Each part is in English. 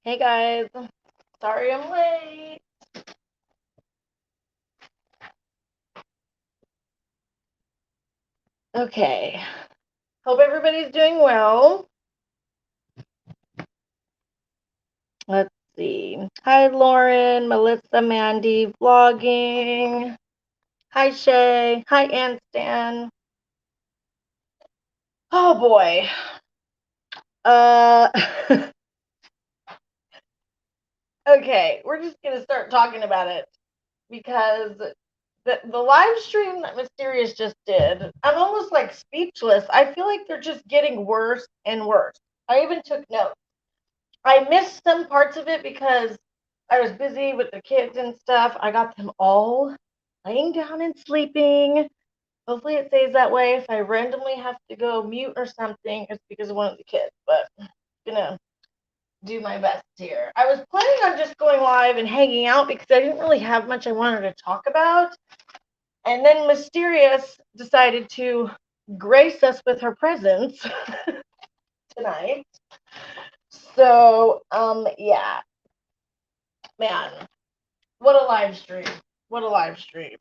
Hey guys, sorry I'm late. Okay, hope everybody's doing well. Let's see. Hi Lauren, Melissa, Mandy, vlogging. Hi Shay. Hi Anstan. Oh boy. Uh, okay, we're just gonna start talking about it because the live stream that Mysterious just did, I'm almost like speechless. I feel like they're just getting worse and worse. I even took notes. I missed some parts of it because I was busy with the kids and stuff. I got them all laying down and sleeping. Hopefully it stays that way. If I randomly have to go mute or something, it's because of one of the kids. But I'm gonna do my best here. I was planning on just going live and hanging out because I didn't really have much I wanted to talk about. And then Mysterious decided to grace us with her presence tonight. So, yeah, man, what a live stream. What a live stream.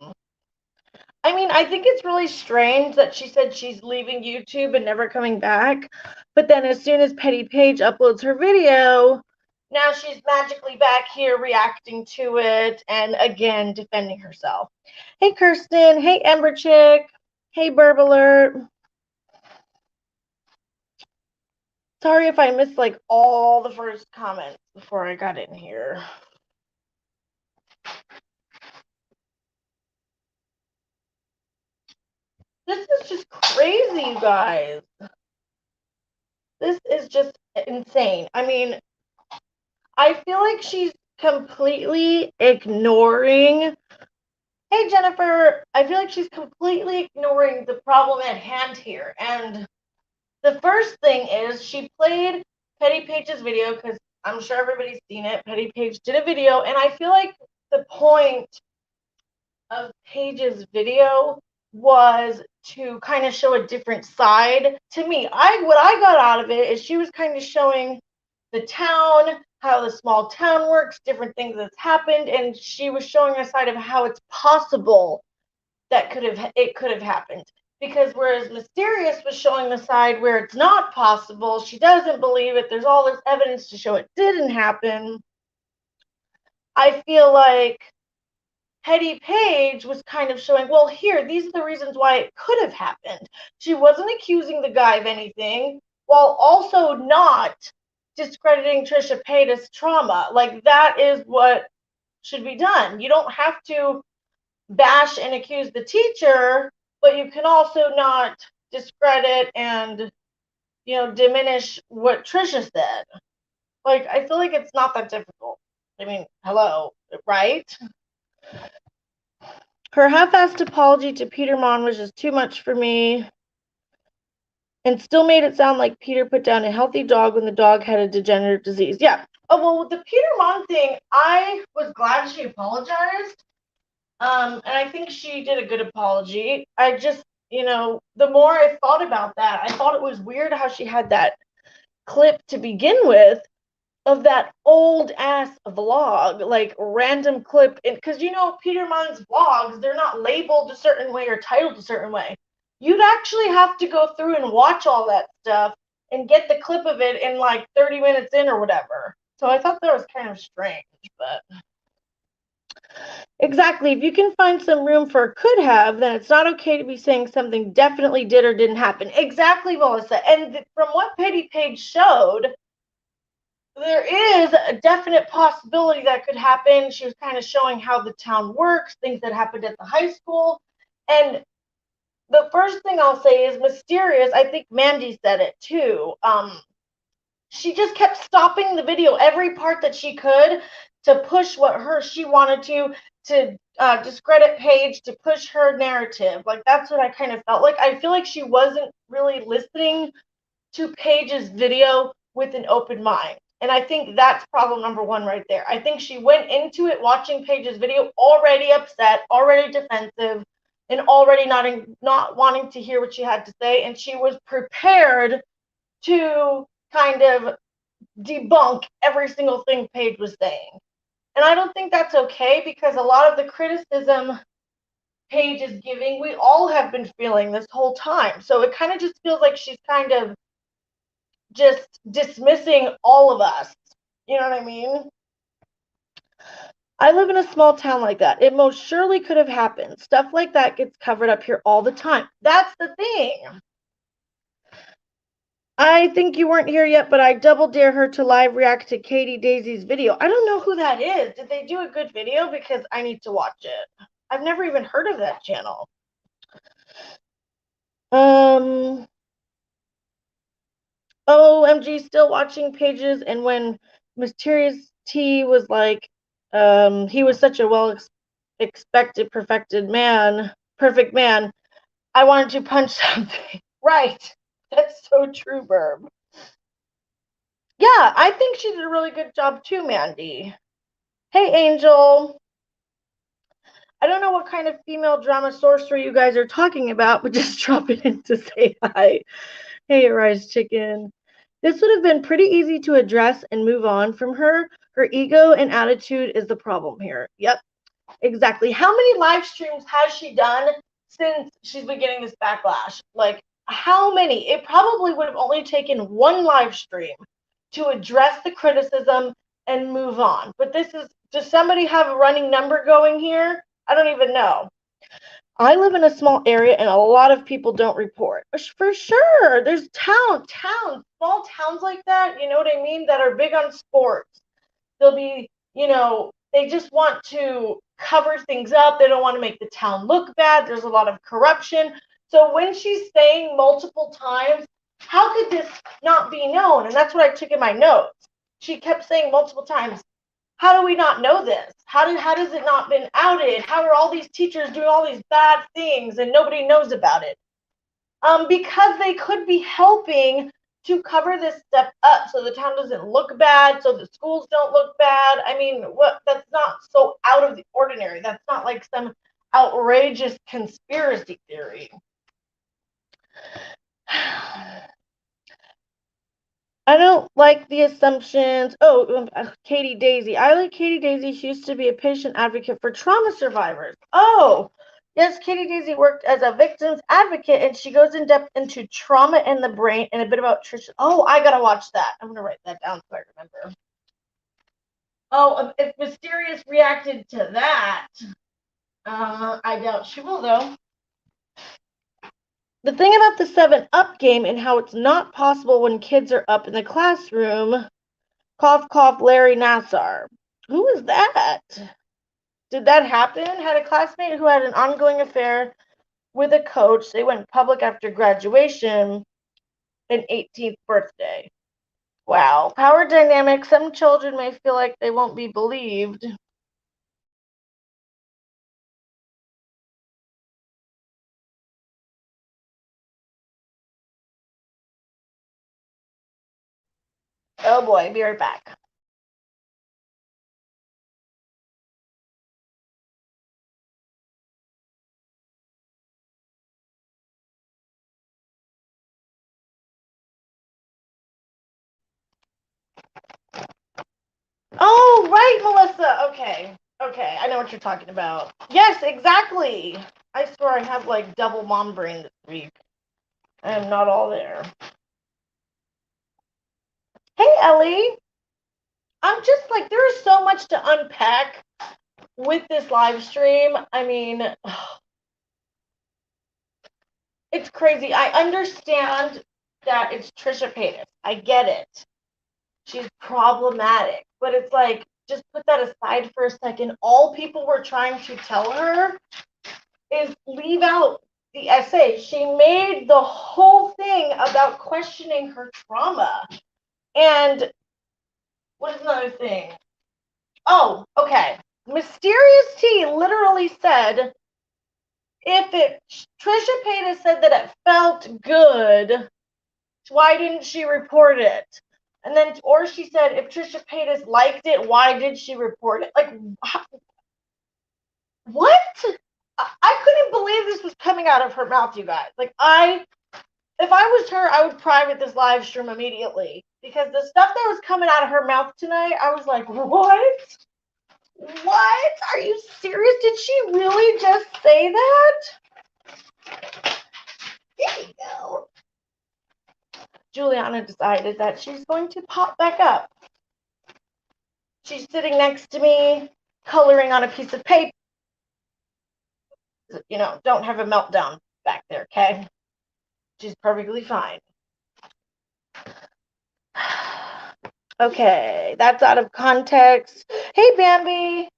I mean, I think it's really strange that she said she's leaving YouTube and never coming back. But then as soon as Petty Paige uploads her video, now she's magically back here reacting to it and again defending herself. Hey, Kirsten. Hey, Ember Chick. Hey, Burb Alert. Sorry if I missed like all the first comments before I got in here. This is just crazy, you guys. This is just insane. I mean, I feel like she's completely ignoring. Hey, Jennifer, I feel like she's completely ignoring the problem at hand here. And the first thing is she played Petty Paige's video because I'm sure everybody's seen it. Petty Paige did a video, and I feel like the point of Paige's video was to kind of show a different side to me. What I got out of it is she was kind of showing the town, how the small town works, different things that's happened, and she was showing a side of how it's possible that it could have happened. Because whereas Mysterious was showing the side where it's not possible, she doesn't believe it. There's all this evidence to show it didn't happen. I feel like Petty Paige was kind of showing, well, here, these are the reasons why it could have happened. She wasn't accusing the guy of anything, while also not discrediting Trisha Paytas' trauma. Like, that is what should be done. You don't have to bash and accuse the teacher, but you can also not discredit and, diminish what Trisha said. Like, I feel like it's not that difficult. I mean, hello, right? Her half-assed apology to Peter Mon was just too much for me, and still made it sound like Peter put down a healthy dog when the dog had a degenerative disease. Yeah. Oh, well, with the Peter Mon thing, I was glad she apologized. And I think she did a good apology. I just, the more I thought about that, I thought it was weird how she had that clip to begin with of that old ass vlog, like random clip, because Peter Mon's vlogs, they're not labeled a certain way or titled a certain way. You'd actually have to go through and watch all that stuff and get the clip of it in like 30 minutes in or whatever. So I thought that was kind of strange, but exactly. If you can find some room for could have, then it's not okay to be saying something definitely did or didn't happen. Exactly, Melissa. And from what Petty Page showed, there is a definite possibility that could happen. She was kind of showing how the town works, things that happened at the high school. And the first thing I'll say is Mysterious. I think Mandy said it too. She just kept stopping the video every part that she could to push what she wanted to discredit Paige, to push her narrative. Like, that's what I kind of felt like. I feel like she wasn't really listening to Paige's video with an open mind. And I think that's problem number one right there. I think she went into it watching Paige's video already upset, already defensive, and already not wanting to hear what she had to say. And she was prepared to kind of debunk every single thing Paige was saying. And I don't think that's okay, because a lot of the criticism Paige is giving, we all have been feeling this whole time. So it kind of just feels like she's kind of just dismissing all of us. You know what I mean? I live in a small town like that. It most surely could have happened. Stuff like that gets covered up here all the time. That's the thing. I think you weren't here yet, but I double dare her to live react to Katie Daisy's video. I don't know who that is. Did they do a good video? Because I need to watch it. I've never even heard of that channel. OMG, still watching Pages. And when Mysterious T was like, he was such a expected, perfect man, I wanted to punch something. Right. That's so true, Burb. Yeah, I think she did a really good job too, Mandy. Hey, Angel. I don't know what kind of female drama sorcery you guys are talking about, but just drop it in to say hi. Hey, Rice Chicken. This would have been pretty easy to address and move on from her. Her ego and attitude is the problem here. Yep, exactly. How many live streams has she done since she's been getting this backlash? Like, how many? It probably would have only taken one live stream to address the criticism and move on. But this is, does somebody have a running number going here? I don't even know. I live in a small area and a lot of people don't report. For sure. There's small towns like that, you know what I mean, that are big on sports. They'll be, they just want to cover things up. They don't want to make the town look bad. There's a lot of corruption. So when she's saying multiple times, how could this not be known? And that's what I took in my notes. She kept saying multiple times, how do we not know this? How does it not been outed? How are all these teachers doing all these bad things and nobody knows about it? Because they could be helping to cover this stuff up so the town doesn't look bad, so the schools don't look bad. I mean, that's not so out of the ordinary. That's not like some outrageous conspiracy theory. I don't like the assumptions. Katie Daisy. I like Katie Daisy. She used to be a patient advocate for trauma survivors. Oh, yes, Katie Daisy worked as a victim's advocate, and she goes in depth into trauma in the brain and a bit about Trisha. Oh, I gotta watch that. I'm gonna write that down so I remember. Oh, if Mysterious reacted to that, I doubt she will, though. The thing about the 7-Up game and how it's not possible when kids are up in the classroom. Cough, cough, Larry Nassar. Who is that? Did that happen? Had a classmate who had an ongoing affair with a coach. They went public after graduation and 18th birthday. Wow. Power dynamic. Some children may feel like they won't be believed. Oh boy, be right back. Oh, right, Melissa. Okay. Okay, I know what you're talking about. Yes, exactly. I swear I have like double mom brain this week. I am not all there. Hey, Ellie. I'm just like, there is so much to unpack with this live stream. I mean, it's crazy. I understand that it's Trisha Paytas. I get it. She's problematic. But it's like, just put that aside for a second. All people were trying to tell her is leave out the essay. She made the whole thing about questioning her trauma. And what is another thing? Oh, okay. Mysterious T literally said, Trisha Paytas said that it felt good, why didn't she report it? And then, or she said, if Trisha Paytas liked it, why did she report it? Like, what? I couldn't believe this was coming out of her mouth, you guys. Like, If I was her, I would private this live stream immediately. Because the stuff that was coming out of her mouth tonight, I was like, what? What? Are you serious? Did she really just say that? There you go. Juliana decided that she's going to pop back up. She's sitting next to me, coloring on a piece of paper. You know, don't have a meltdown back there, okay? She's perfectly fine. Okay, that's out of context. Hey, Bambi.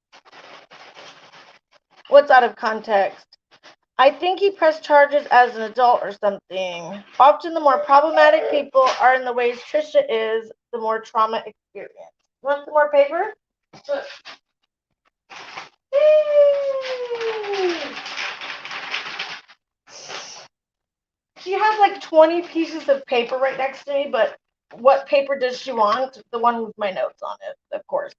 What's out of context? I think he pressed charges as an adult or something. Often the more problematic people are in the ways Trisha is, the more trauma experience. Want some more paper? She has like 20 pieces of paper right next to me, but what paper does she want? The one with my notes on it, of course.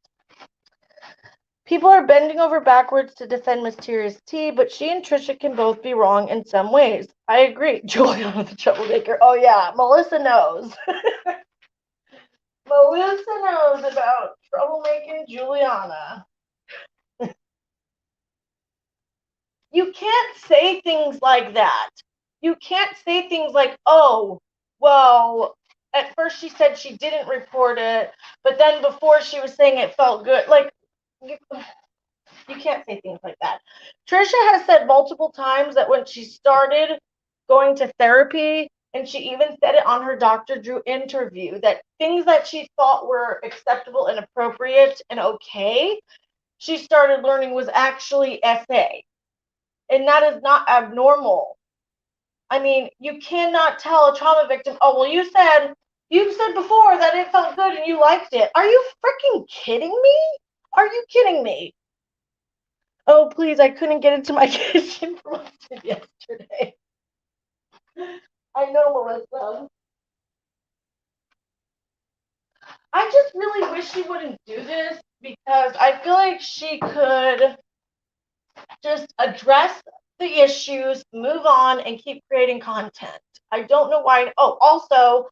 People are bending over backwards to defend Mysterious T, but she and Trisha can both be wrong in some ways. I agree. Juliana the troublemaker. Oh yeah, Melissa knows. Melissa knows about troublemaking Juliana. You can't say things like that. You can't say things like, oh, well, at first she said she didn't report it, but then before she was saying it felt good. Like, you can't say things like that. Trisha has said multiple times that when she started going to therapy, and she even said it on her Dr. Drew interview, that things that she thought were acceptable and appropriate and okay, she started learning was actually SA. And that is not abnormal. I mean, you cannot tell a trauma victim, oh, well, you said before that it felt good and you liked it. Are you freaking kidding me? Are you kidding me? Oh, please, I couldn't get into my kitchen for yesterday. I know, Melissa. I just really wish she wouldn't do this because I feel like she could just address the issues, move on, and keep creating content. I don't know why. Oh, also,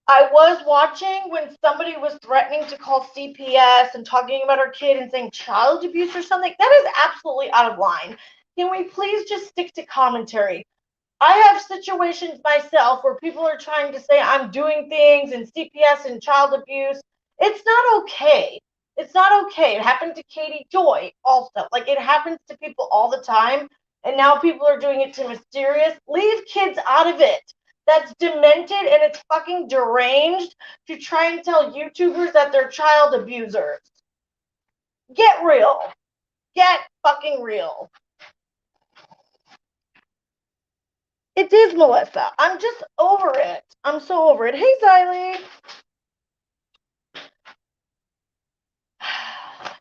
I was watching when somebody was threatening to call CPS and talking about her kid and saying child abuse or something. That is absolutely out of line. Can we please just stick to commentary? I have situations myself where people are trying to say I'm doing things and CPS and child abuse. It's not okay. It's not okay. It happened to Katie Joy also. Like, it happens to people all the time. And now people are doing it to Mysterious. Leave kids out of it. That's demented and it's fucking deranged to try and tell YouTubers that they're child abusers. Get real. Get fucking real. It is, Melissa. I'm just over it. I'm so over it. Hey, Xylee.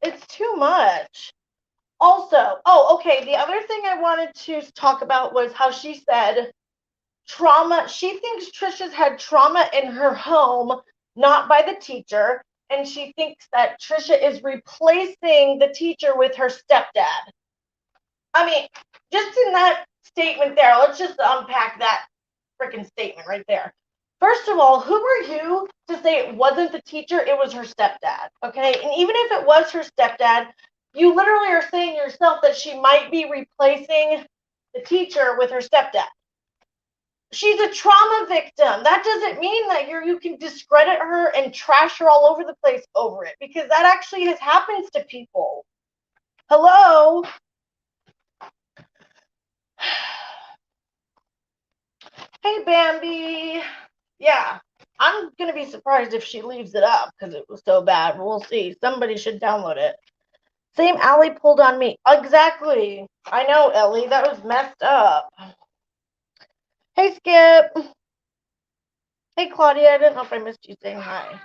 It's too much. Also, okay, the other thing I wanted to talk about was how she said trauma. She thinks Trisha's had trauma in her home, not by the teacher, and she thinks that Trisha is replacing the teacher with her stepdad. I mean, just in that statement there, let's just unpack that freaking statement right there. First of all, who are you to say it wasn't the teacher, it was her stepdad, okay? And even if it was her stepdad, you literally are saying yourself that she might be replacing the teacher with her stepdad. She's a trauma victim. That doesn't mean that you can discredit her and trash her all over the place over it, because that actually happens to people. Hello? Hey, Bambi. Yeah, I'm going to be surprised if she leaves it up because it was so bad. We'll see. Somebody should download it. Same Allie pulled on me. Exactly. I know, Ellie. That was messed up. Hey, Skip. Hey, Claudia. I didn't know if I missed you saying hi.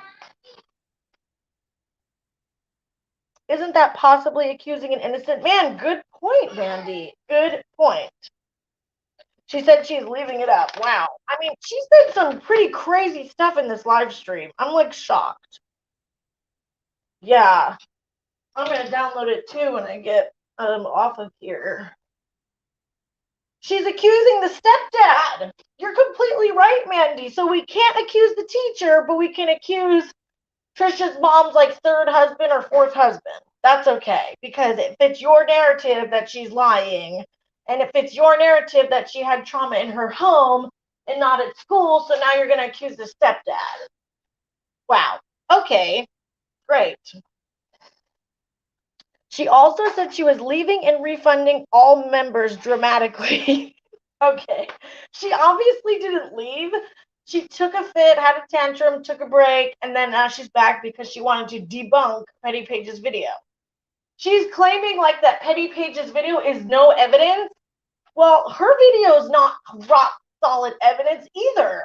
Isn't that possibly accusing an innocent man? Good point, Mandy. Good point. She said she's leaving it up. Wow. I mean, she said some pretty crazy stuff in this live stream. I'm like shocked. Yeah. I'm going to download it too when I get off of here. She's accusing the stepdad. You're completely right, Mandy. So we can't accuse the teacher, but we can accuse Trisha's mom's like third husband or fourth husband. That's okay, because if it's your narrative that she's lying, and if it's your narrative that she had trauma in her home and not at school, so now you're going to accuse the stepdad. Wow. Okay, great. She also said she was leaving and refunding all members dramatically. Okay. She obviously didn't leave. She took a fit, had a tantrum, took a break, and then now she's back because she wanted to debunk Petty Paige's video. She's claiming like that Petty Paige's video is no evidence. Well, her video is not rock solid evidence either.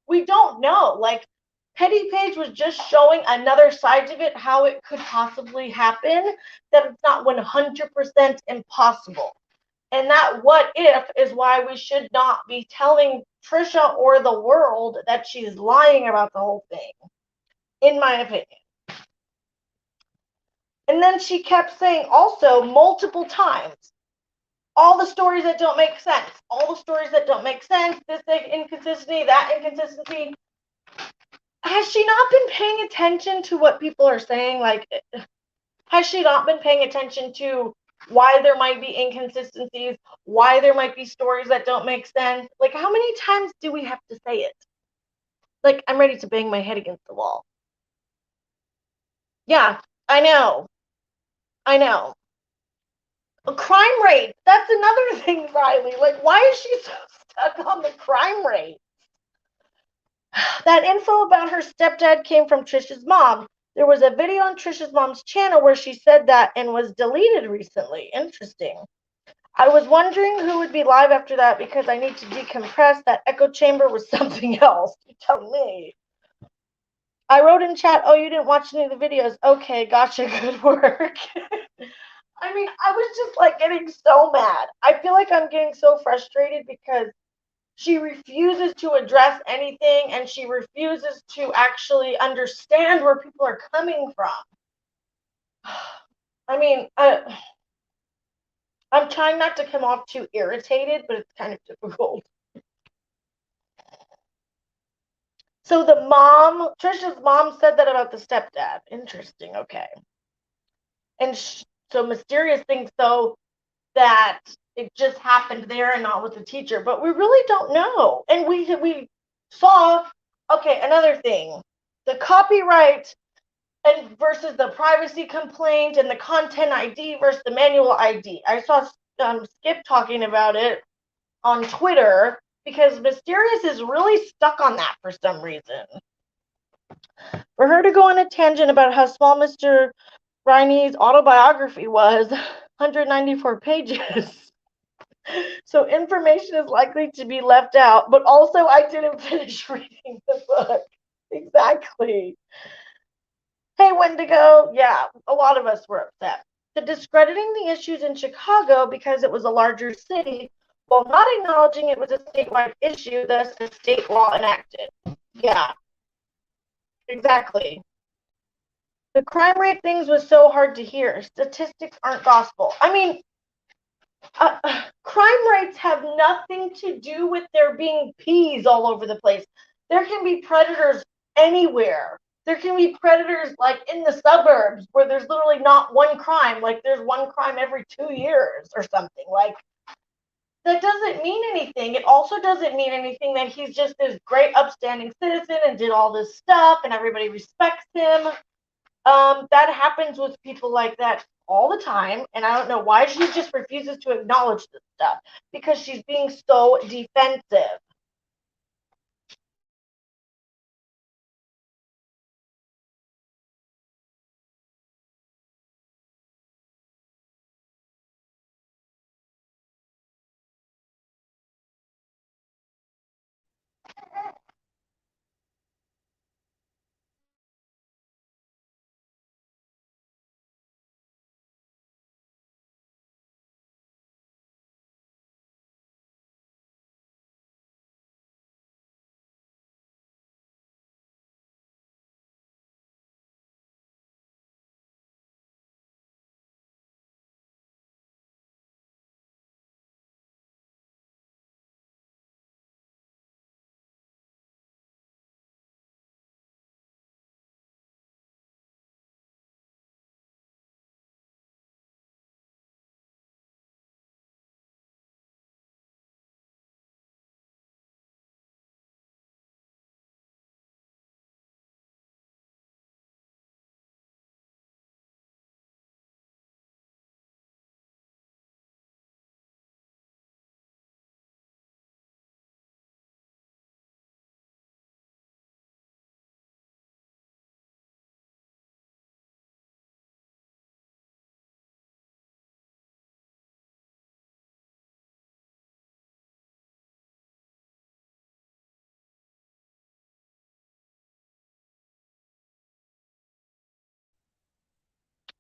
We don't know. Like, Petty Paige was just showing another side of it, how it could possibly happen, that it's not 100% impossible. And that what if is why we should not be telling Trisha or the world that she's lying about the whole thing, in my opinion. And then she kept saying also multiple times, all the stories that don't make sense, all the stories that don't make sense, this inconsistency, that inconsistency. Has she not been paying attention to what people are saying? Like, has she not been paying attention to why there might be inconsistencies, why there might be stories that don't make sense? Like, how many times do we have to say it? Like, I'm ready to bang my head against the wall. Yeah, I know. I know. Crime rate. That's another thing, Riley. Like, why is she so stuck on the crime rate? That info about her stepdad came from Trisha's mom. There was a video on Trisha's mom's channel where she said that and was deleted recently. Interesting. I was wondering who would be live after that because I need to decompress. That echo chamber was something else. You tell me. I wrote in chat, oh, you didn't watch any of the videos. Okay, gotcha. Good work. I mean, I was just like getting so mad. I feel like I'm getting so frustrated because she refuses to address anything and she refuses to actually understand where people are coming from. I mean, I'm trying not to come off too irritated, but it's kind of difficult. So the mom, Trisha's mom said that about the stepdad. Interesting. Okay. And so Mysterious thinks though that it just happened there and not with the teacher, but we really don't know. And we saw, okay, another thing, the copyright and versus the privacy complaint and the content ID versus the manual ID. I saw Skip talking about it on Twitter because Mysterious is really stuck on that for some reason. For her to go on a tangent about how small Mr. Riney's autobiography was, 194 pages. So information is likely to be left out, but also I didn't finish reading the book. Exactly. Hey, Wendigo. Yeah, a lot of us were upset. The discrediting the issues in Chicago because it was a larger city, while not acknowledging it was a statewide issue, thus the state law enacted. Yeah, exactly. The crime rate things was so hard to hear. Statistics aren't gospel. I mean, crime rates have nothing to do with there being peas all over the place. There can be predators anywhere. There can be predators like in the suburbs where there's literally not one crime. Like there's one crime every 2 years or something. Like that doesn't mean anything. It also doesn't mean anything that he's just this great upstanding citizen and did all this stuff and everybody respects him. That happens with people like that all the time, and I don't know why she just refuses to acknowledge this stuff because she's being so defensive.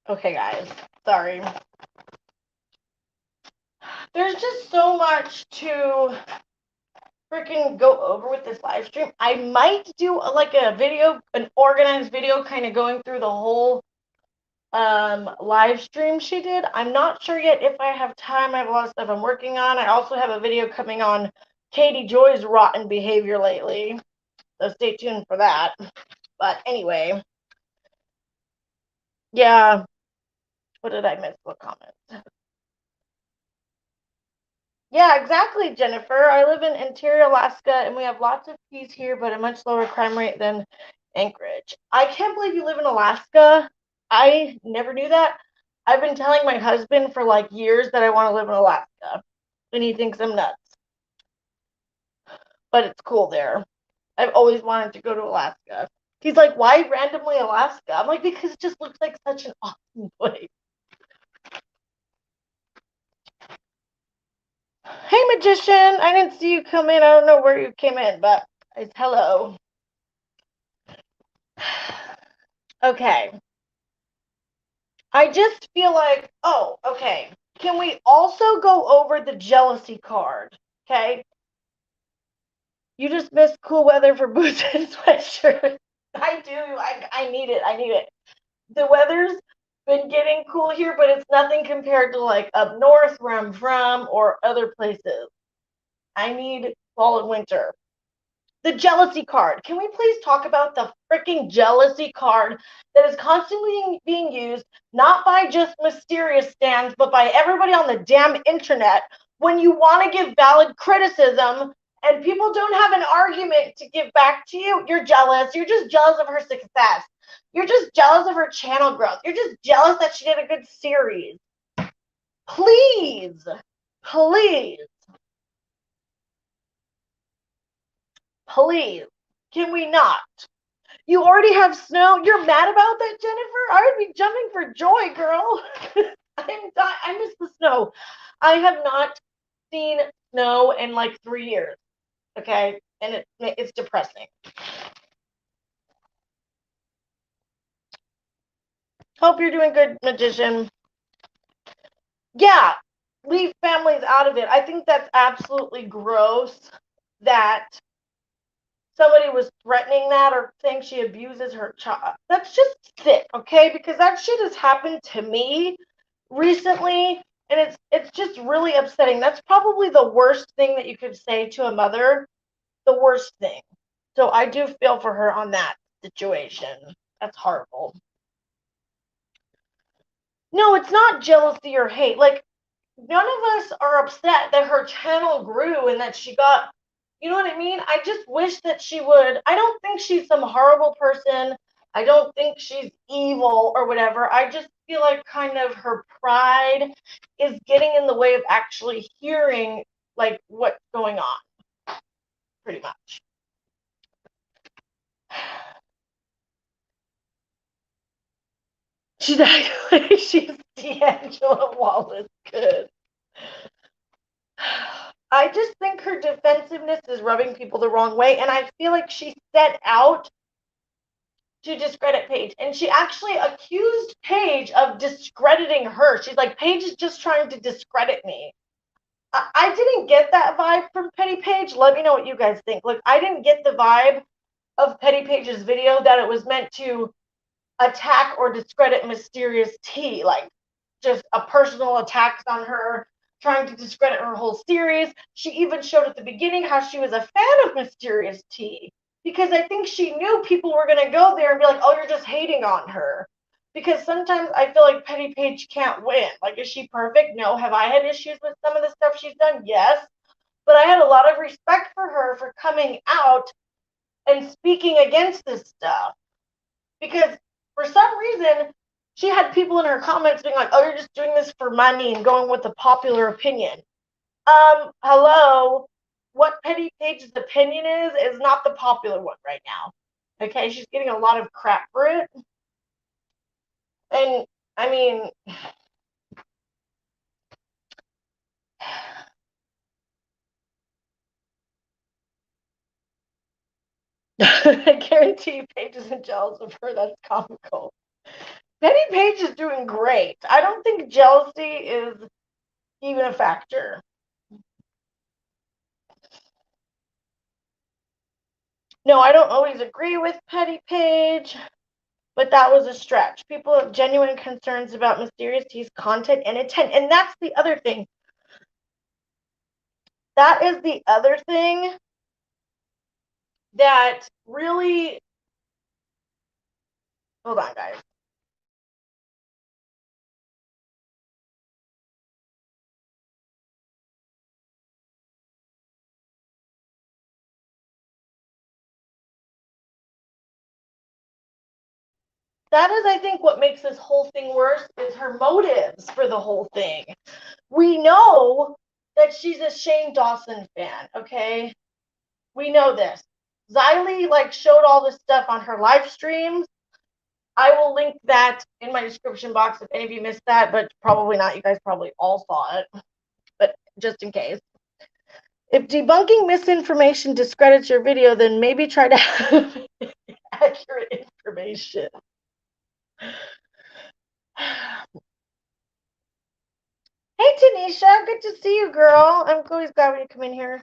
Okay, guys. Sorry. There's just so much to freaking go over with this live stream. I might do like a video, an organized video, kind of going through the whole live stream she did. I'm not sure yet if I have time. I have a lot of stuff I'm working on. I also have a video coming on Katie Joy's rotten behavior lately, so stay tuned for that. But anyway, yeah. What did I miss? What comment? Yeah, exactly, Jennifer. I live in interior Alaska, and we have lots of peace here, but a much lower crime rate than Anchorage. I can't believe you live in Alaska. I never knew that. I've been telling my husband for like years that I want to live in Alaska, and he thinks I'm nuts. But it's cool there. I've always wanted to go to Alaska. He's like, why randomly Alaska? I'm like, because it just looks like such an awesome place. Hey, magician. I didn't see you come in. I don't know where you came in, but it's hello. Okay. I just feel like, oh, okay. Can we also go over the jealousy card? Okay. You just missed cool weather for boots and sweatshirts. I do. I need it. I need it. The weather's been getting cool here, but it's nothing compared to like up north where I'm from or other places. I need fall and winter. The jealousy card. Can we please talk about the freaking jealousy card that is constantly being used, not by just mysterious stands, but by everybody on the damn internet when you want to give valid criticism and people don't have an argument to give back to you? You're jealous. You're just jealous of her success. You're just jealous of her channel growth. You're just jealous that she did a good series. Please, please, please, can we not? You already have snow. You're mad about that, Jennifer? I would be jumping for joy, girl. I miss the snow. I have not seen snow in like 3 years. Okay, and it's depressing. Hope you're doing good, magician. Yeah, leave families out of it. I think that's absolutely gross that somebody was threatening that or saying she abuses her child. That's just sick, okay? Because that shit has happened to me recently, and it's just really upsetting. That's probably the worst thing that you could say to a mother. The worst thing. So I do feel for her on that situation. That's horrible. No, it's not jealousy or hate. Like, none of us are upset that her channel grew and that she got, you know what I mean? I just wish that she would. I don't think she's some horrible person. I don't think she's evil or whatever. I just feel like kind of her pride is getting in the way of actually hearing like what's going on, pretty much. She's actually she's D'Angela Wallace good. I just think her defensiveness is rubbing people the wrong way, and I feel like she set out to discredit Paige, and she actually accused Paige of discrediting her. She's like, Paige is just trying to discredit me. I didn't get that vibe from Petty Paige. Let me know what you guys think. Like, I didn't get the vibe of Petty Paige's video that it was meant to attack or discredit Mysterious T. Like, just a personal attacks on her, trying to discredit her whole series. She even showed at the beginning how she was a fan of Mysterious T, because I think she knew people were going to go there and be like, oh, you're just hating on her. Because sometimes I feel like Petty Paige can't win. Like, is she perfect? No. Have I had issues with some of the stuff she's done? Yes. But I had a lot of respect for her for coming out and speaking against this stuff. Because for some reason, she had people in her comments being like, oh, you're just doing this for money and going with the popular opinion. Hello. What Petty Paige's opinion is not the popular one right now. Okay, she's getting a lot of crap for it. And I mean, I guarantee Paige isn't jealous of her. That's comical. Petty Paige is doing great. I don't think jealousy is even a factor. No, I don't always agree with Petty Paige, but that was a stretch. People have genuine concerns about Mysterious T's content and intent, and that's the other thing. That is the other thing that really. Hold on, guys. That is, I think, what makes this whole thing worse is her motives for the whole thing. We know that she's a Shane Dawson fan, okay? We know this. Xylee showed all this stuff on her live streams. I will link that in my description box if any of you missed that, but probably not. You guys probably all saw it, but just in case. If debunking misinformation discredits your video, then maybe try to have accurate information. Hey, Tanisha, good to see you, girl. I'm always glad when you come in here.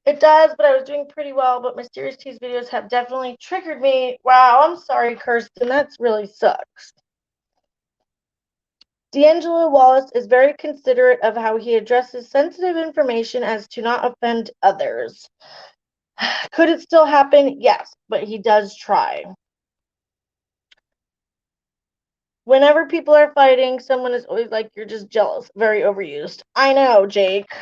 It does, but I was doing pretty well, but Mysterious T's videos have definitely triggered me. Wow, I'm sorry, Kirsten. That really sucks. D'Angelo Wallace is very considerate of how he addresses sensitive information as to not offend others. Could it still happen? Yes, but he does try. Whenever people are fighting, someone is always like, you're just jealous. Very overused. I know, Jake.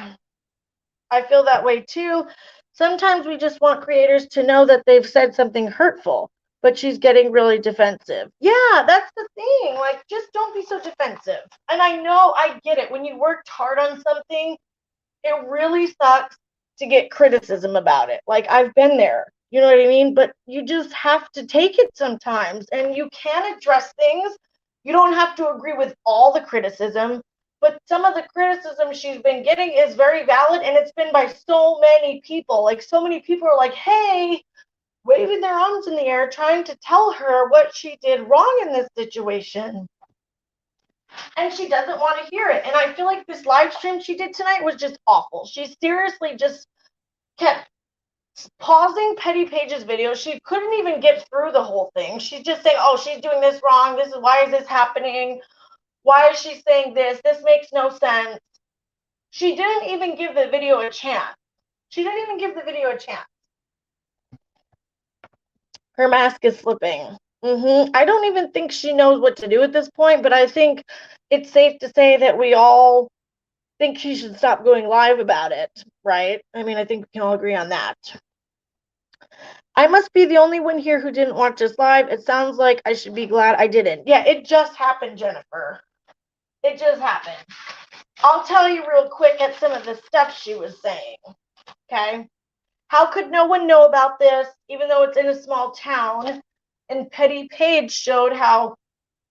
I feel that way too. Sometimes we just want creators to know that they've said something hurtful, but she's getting really defensive. Yeah, that's the thing. Just don't be so defensive. And I know, I get it. When you worked hard on something, it really sucks to get criticism about it. I've been there. You know what I mean? But you just have to take it sometimes, and you can address things. You don't have to agree with all the criticism, but some of the criticism she's been getting is very valid, and it's been by so many people. So many people are like, hey, waving their arms in the air, trying to tell her what she did wrong in this situation. And she doesn't want to hear it. And I feel like this live stream she did tonight was just awful. She seriously just kept pausing Petty Paige's video. She couldn't even get through the whole thing. She's just saying, oh, she's doing this wrong. Why is this happening? Why is she saying this? This makes no sense. She didn't even give the video a chance. Her mask is slipping. I don't even think she knows what to do at this point, but I think it's safe to say that we all think she should stop going live about it, right? I mean, I think we can all agree on that. I must be the only one here who didn't watch this live. It sounds like I should be glad I didn't. Yeah, it just happened, Jennifer. It just happened. I'll tell you real quick at some of the stuff she was saying, okay? How could no one know about this, even though it's in a small town? And Petty Paige showed how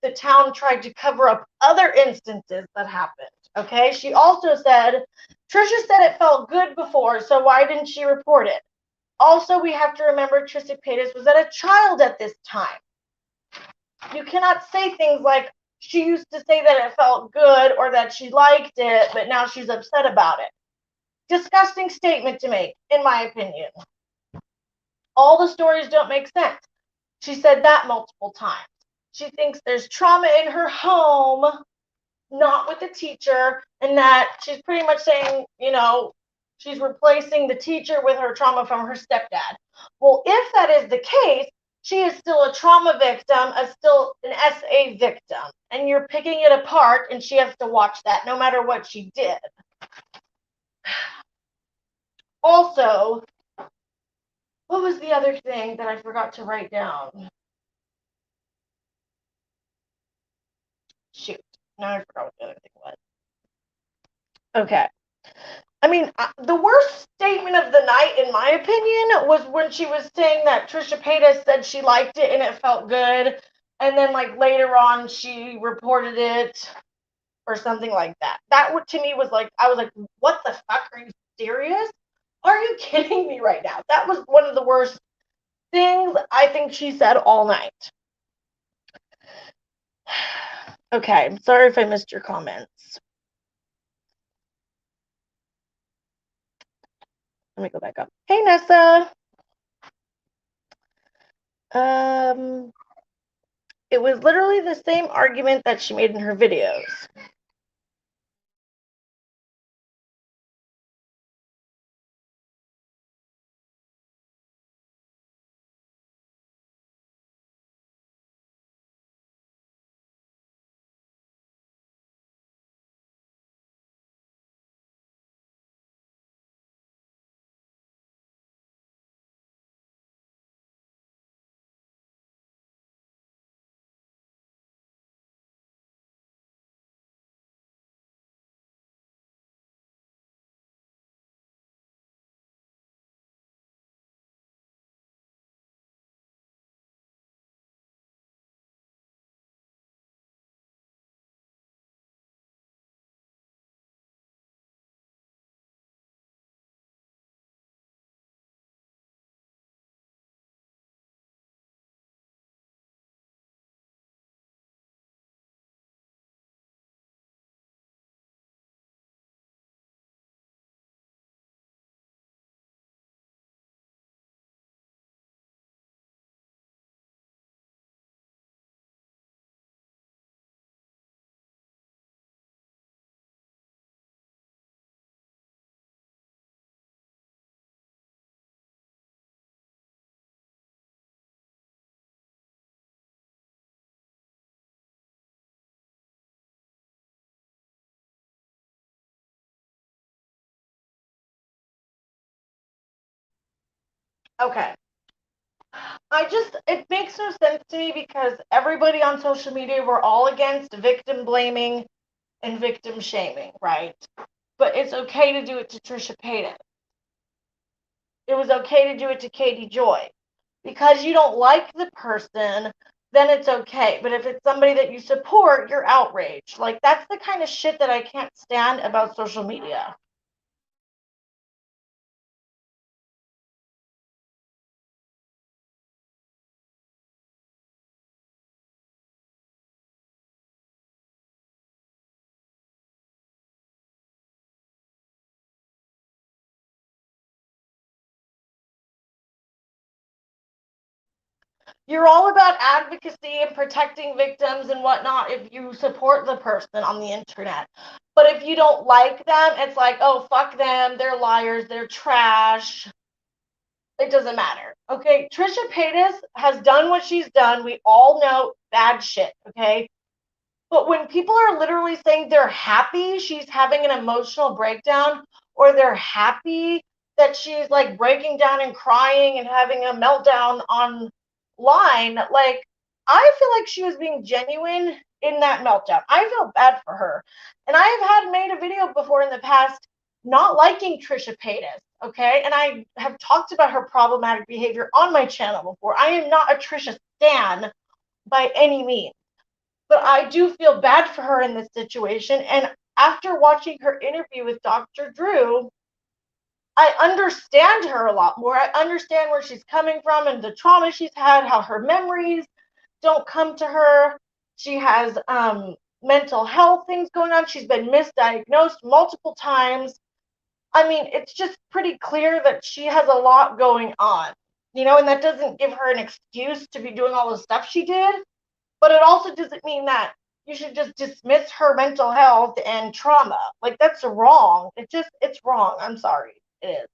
the town tried to cover up other instances that happened, okay? She also said, Trisha said it felt good before, so why didn't she report it? Also, we have to remember Trisha Paytas was a child at this time. You cannot say things like, she used to say that it felt good or that she liked it, but now she's upset about it. Disgusting statement to make, in my opinion. All the stories don't make sense. She said that multiple times. She thinks there's trauma in her home, not with the teacher, and that she's pretty much saying, she's replacing the teacher with her trauma from her stepdad. Well, if that is the case, she is still a trauma victim, still an SA victim, and you're picking it apart, and she has to watch that no matter what she did. Also, what was the other thing that I forgot to write down? Shoot, now I forgot what the other thing was. Okay. I mean, the worst statement of the night, in my opinion, was when she was saying that Trisha Paytas said she liked it and it felt good, and then later on she reported it or something like that. That to me was I was like, what the fuck? Are you serious? Are you kidding me right now? That was one of the worst things I think she said all night. Okay, I'm sorry if I missed your comments. Let me go back up. Hey, Nessa. It was literally the same argument that she made in her videos. Okay. It makes no sense to me because everybody on social media, we're all against victim blaming and victim shaming, right? But it's okay to do it to Trisha Paytas. It was okay to do it to Katie Joy. Because you don't like the person, then it's okay. But if it's somebody that you support, you're outraged. Like, that's the kind of shit that I can't stand about social media. You're all about advocacy and protecting victims and whatnot if you support the person on the internet. But if you don't like them, it's like, oh, fuck them. They're liars. They're trash. It doesn't matter. Okay. Trisha Paytas has done what she's done. We all know bad shit. Okay. But when people are literally saying they're happy she's having an emotional breakdown, or they're happy that she's like breaking down and crying and having a meltdown online, like, I feel like she was being genuine in that meltdown. I feel bad for her. And I have had made a video before in the past not liking Trisha Paytas, okay? And I have talked about her problematic behavior on my channel before. I am not a Trisha stan by any means, but I do feel bad for her in this situation. And after watching her interview with Dr. Drew, I understand her a lot more. I understand where she's coming from and the trauma she's had, how her memories don't come to her. She has mental health things going on. She's been misdiagnosed multiple times. I mean, it's just pretty clear that she has a lot going on, and that doesn't give her an excuse to be doing all the stuff she did. But it also doesn't mean that you should just dismiss her mental health and trauma. Like, that's wrong. It's wrong. I'm sorry. It is.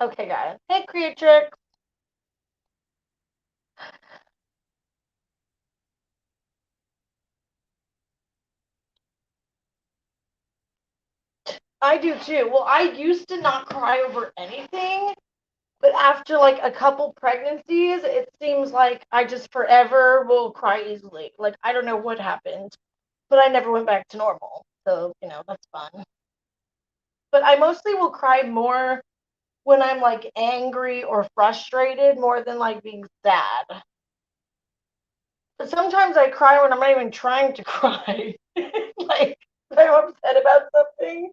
Okay, guys. Hey, Creatrix. I do too. Well, I used to not cry over anything, but after like a couple pregnancies, it seems like I just forever will cry easily. Like, I don't know what happened, but I never went back to normal. So, that's fun. But I mostly will cry more when I'm like angry or frustrated more than like being sad. But sometimes I cry when I'm not even trying to cry. Like, I'm upset about something.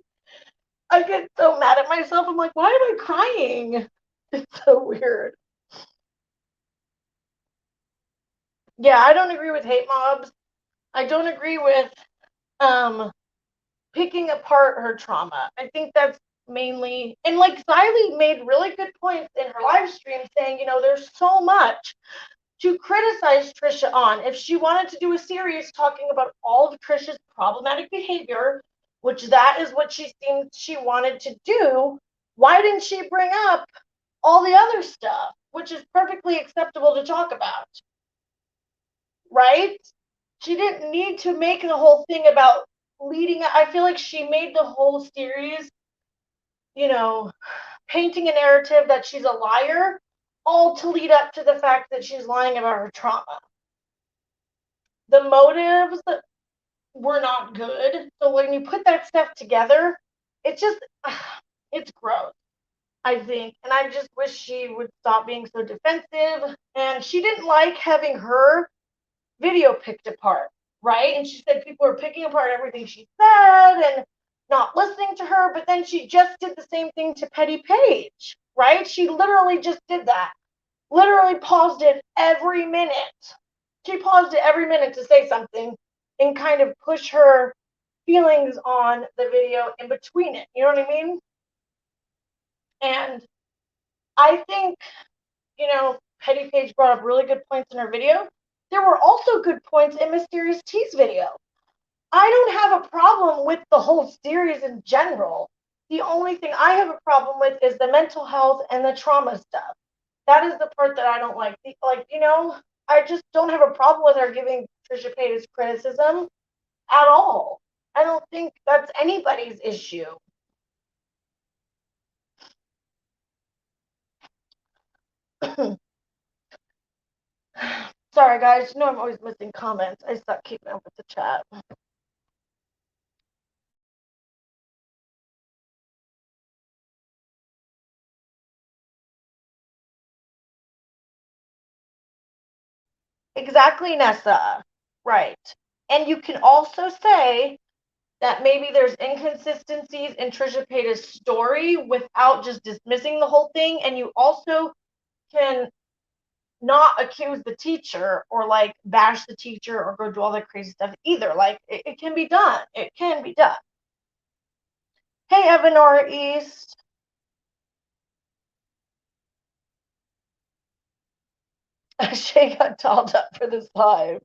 I get so mad at myself. I'm like, why am I crying? It's so weird. Yeah, I don't agree with hate mobs. I don't agree with um picking apart her trauma. I think that's mainly, and like Xylee made really good points in her live stream saying, there's so much to criticize Trisha on. If she wanted to do a series talking about all of Trisha's problematic behavior, which that is what she seemed she wanted to do, why didn't she bring up all the other stuff, which is perfectly acceptable to talk about, right? She didn't need to make the whole thing about leading. I feel like she made the whole series, you know, painting a narrative that she's a liar, all to lead up to the fact that she's lying about her trauma. The motives were not good. So when you put that stuff together, it just, it's gross, I think. And I just wish she would stop being so defensive. And she didn't like having her video picked apart, right? And she said people were picking apart everything she said and not listening to her. But then she just did the same thing to Petty Paige, right? She literally just did that. Literally paused it every minute. She paused it every minute to say something and kind of push her feelings on the video in between it. You know what I mean? And I think, Petty Page brought up really good points in her video. There were also good points in Mysterious T's video. I don't have a problem with the whole series in general. The only thing I have a problem with is the mental health and the trauma stuff. That is the part that I don't like. I just don't have a problem with her giving Trisha Paytas criticism at all. I don't think that's anybody's issue. Sorry, guys. You know I'm always missing comments. I suck keeping up with the chat. Exactly, Nessa. Right. And you can also say that maybe there's inconsistencies in Trisha Paytas' story without just dismissing the whole thing. And you also can not accuse the teacher or like bash the teacher or go do all that crazy stuff either. Like it can be done. It can be done. Hey, Evanora East. Shay got dolled up for this live.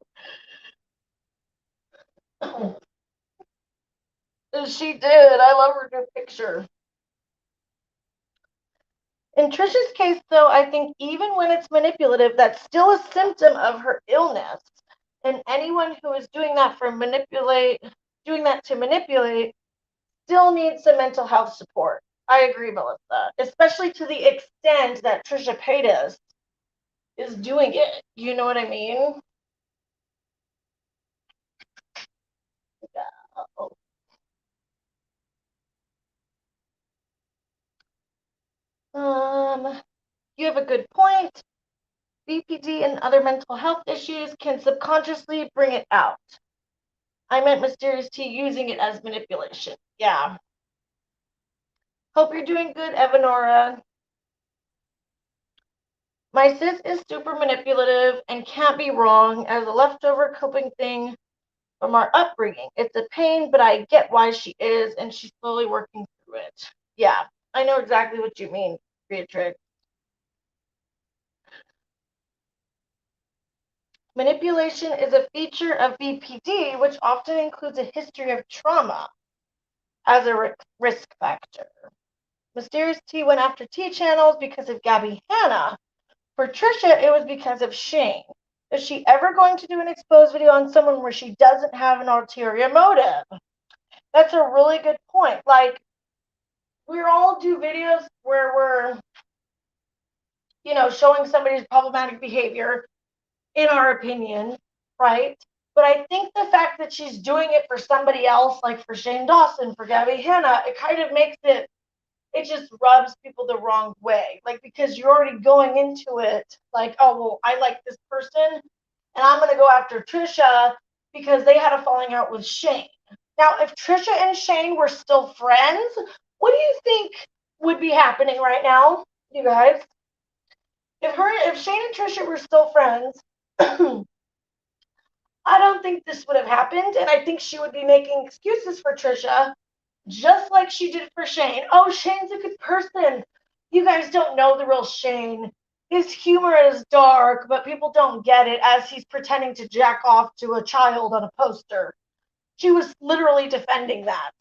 She did. I love her new picture. In Trisha's case, though, I think even when it's manipulative, that's still a symptom of her illness. And anyone who is doing that to manipulate, still needs some mental health support. I agree, Melissa, especially to the extent that Trisha Paytas is doing it. You know what I mean? Yeah. Oh. You have a good point. BPD and other mental health issues can subconsciously bring it out. I meant Mysterious T using it as manipulation. Yeah. Hope you're doing good, Evanora. My sis is super manipulative and can't be wrong as a leftover coping thing from our upbringing. It's a pain, but I get why she is, and she's slowly working through it. Yeah, I know exactly what you mean, Beatrix. Manipulation is a feature of BPD, which often includes a history of trauma as a risk factor. Mysterious T went after T channels because of Gabby Hanna. For Trisha, it was because of Shane. Is she ever going to do an exposed video on someone where she doesn't have an ulterior motive? That's a really good point. Like, we all do videos where we're, showing somebody's problematic behavior, in our opinion, right? But I think the fact that she's doing it for somebody else, like for Shane Dawson, for Gabby Hanna, it kind of makes it just rubs people the wrong way. Like, because you're already going into it like, oh, well, I like this person and I'm going to go after Trisha because they had a falling out with Shane. Now, if Trisha and Shane were still friends, what do you think would be happening right now, you guys? If Shane and Trisha were still friends, I don't think this would have happened, and I think she would be making excuses for Trisha, just like she did for Shane. Oh, Shane's a good person. You guys don't know the real Shane. His humor is dark, but people don't get it as he's pretending to jack off to a child on a poster. She was literally defending that.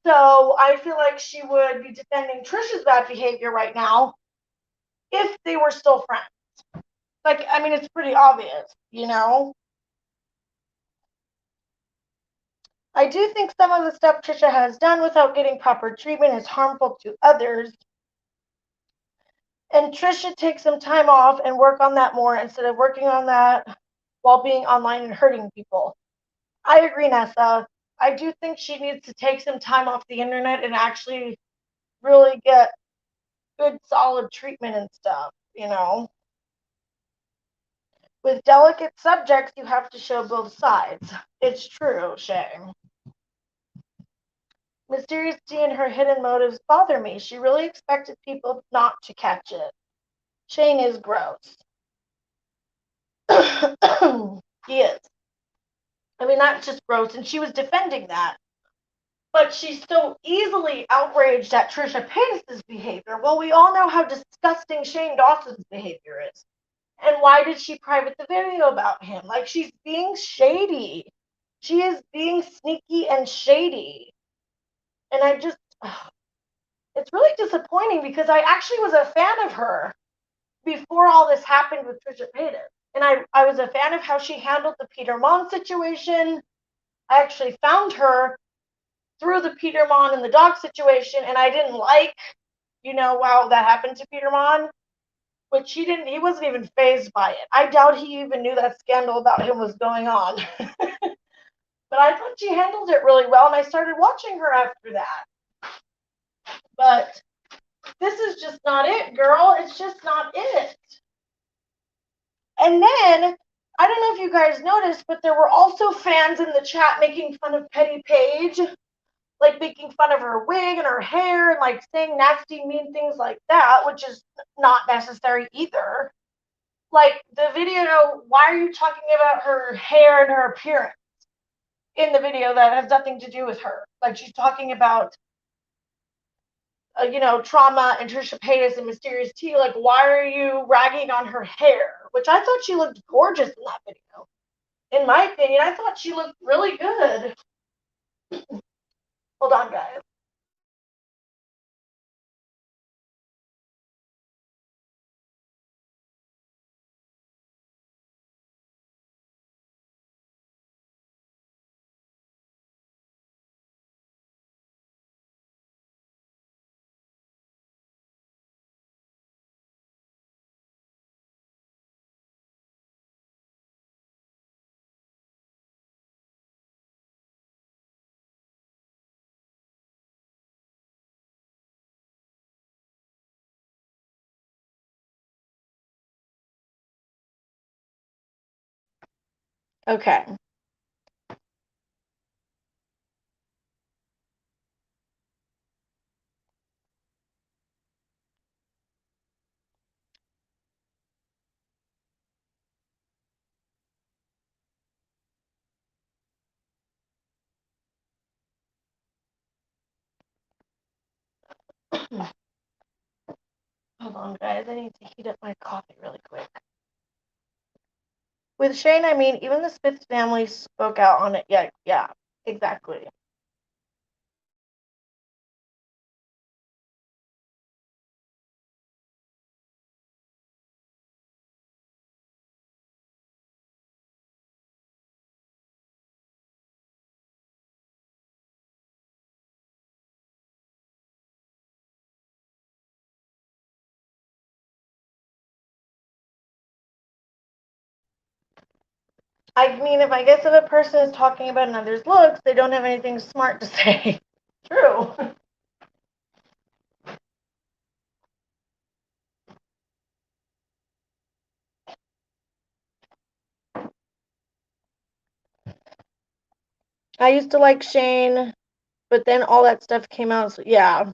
So I feel like she would be defending Trisha's bad behavior right now if they were still friends. Like, I mean, it's pretty obvious, I do think some of the stuff Trisha has done without getting proper treatment is harmful to others. And Trisha take some time off and work on that more instead of working on that while being online and hurting people. I agree, Nessa. I do think she needs to take some time off the internet and actually really get good, solid treatment and stuff, With delicate subjects, you have to show both sides. It's true, Shay. Mysterious D and her hidden motives bother me. She really expected people not to catch it. Shane is gross. He is. I mean, not just gross, and she was defending that. But she's so easily outraged at Trisha Paytas' behavior. Well, we all know how disgusting Shane Dawson's behavior is. And why did she private the video about him? Like, she's being shady. She is being sneaky and shady. And it's really disappointing because I actually was a fan of her before all this happened with Trisha Paytas. And I was a fan of how she handled the Peter Mon situation. I actually found her through the Peter Mon and the dog situation, and I didn't like, wow, that happened to Peter Mon, which he wasn't even fazed by it. I doubt he even knew that scandal about him was going on. But I thought she handled it really well, and I started watching her after that. But this is just not it, girl. It's just not it. And then, I don't know if you guys noticed, but there were also fans in the chat making fun of Petty Paige, like making fun of her wig and her hair and like saying nasty, mean things like that, which is not necessary either. Like the video, why are you talking about her hair and her appearance in the video that has nothing to do with her? Like she's talking about trauma and Trisha Paytas and Mysterious T. Like, why are you ragging on her hair? Which I thought she looked gorgeous in that video. In my opinion, I thought she looked really good. Hold on, guys. Okay. Hold on, guys. I need to heat up my coffee really quick. With Shane, I mean, even the Smith family spoke out on it. Yeah, exactly. I mean, if a person is talking about another's looks, they don't have anything smart to say. True. I used to like Shane, but then all that stuff came out. So yeah,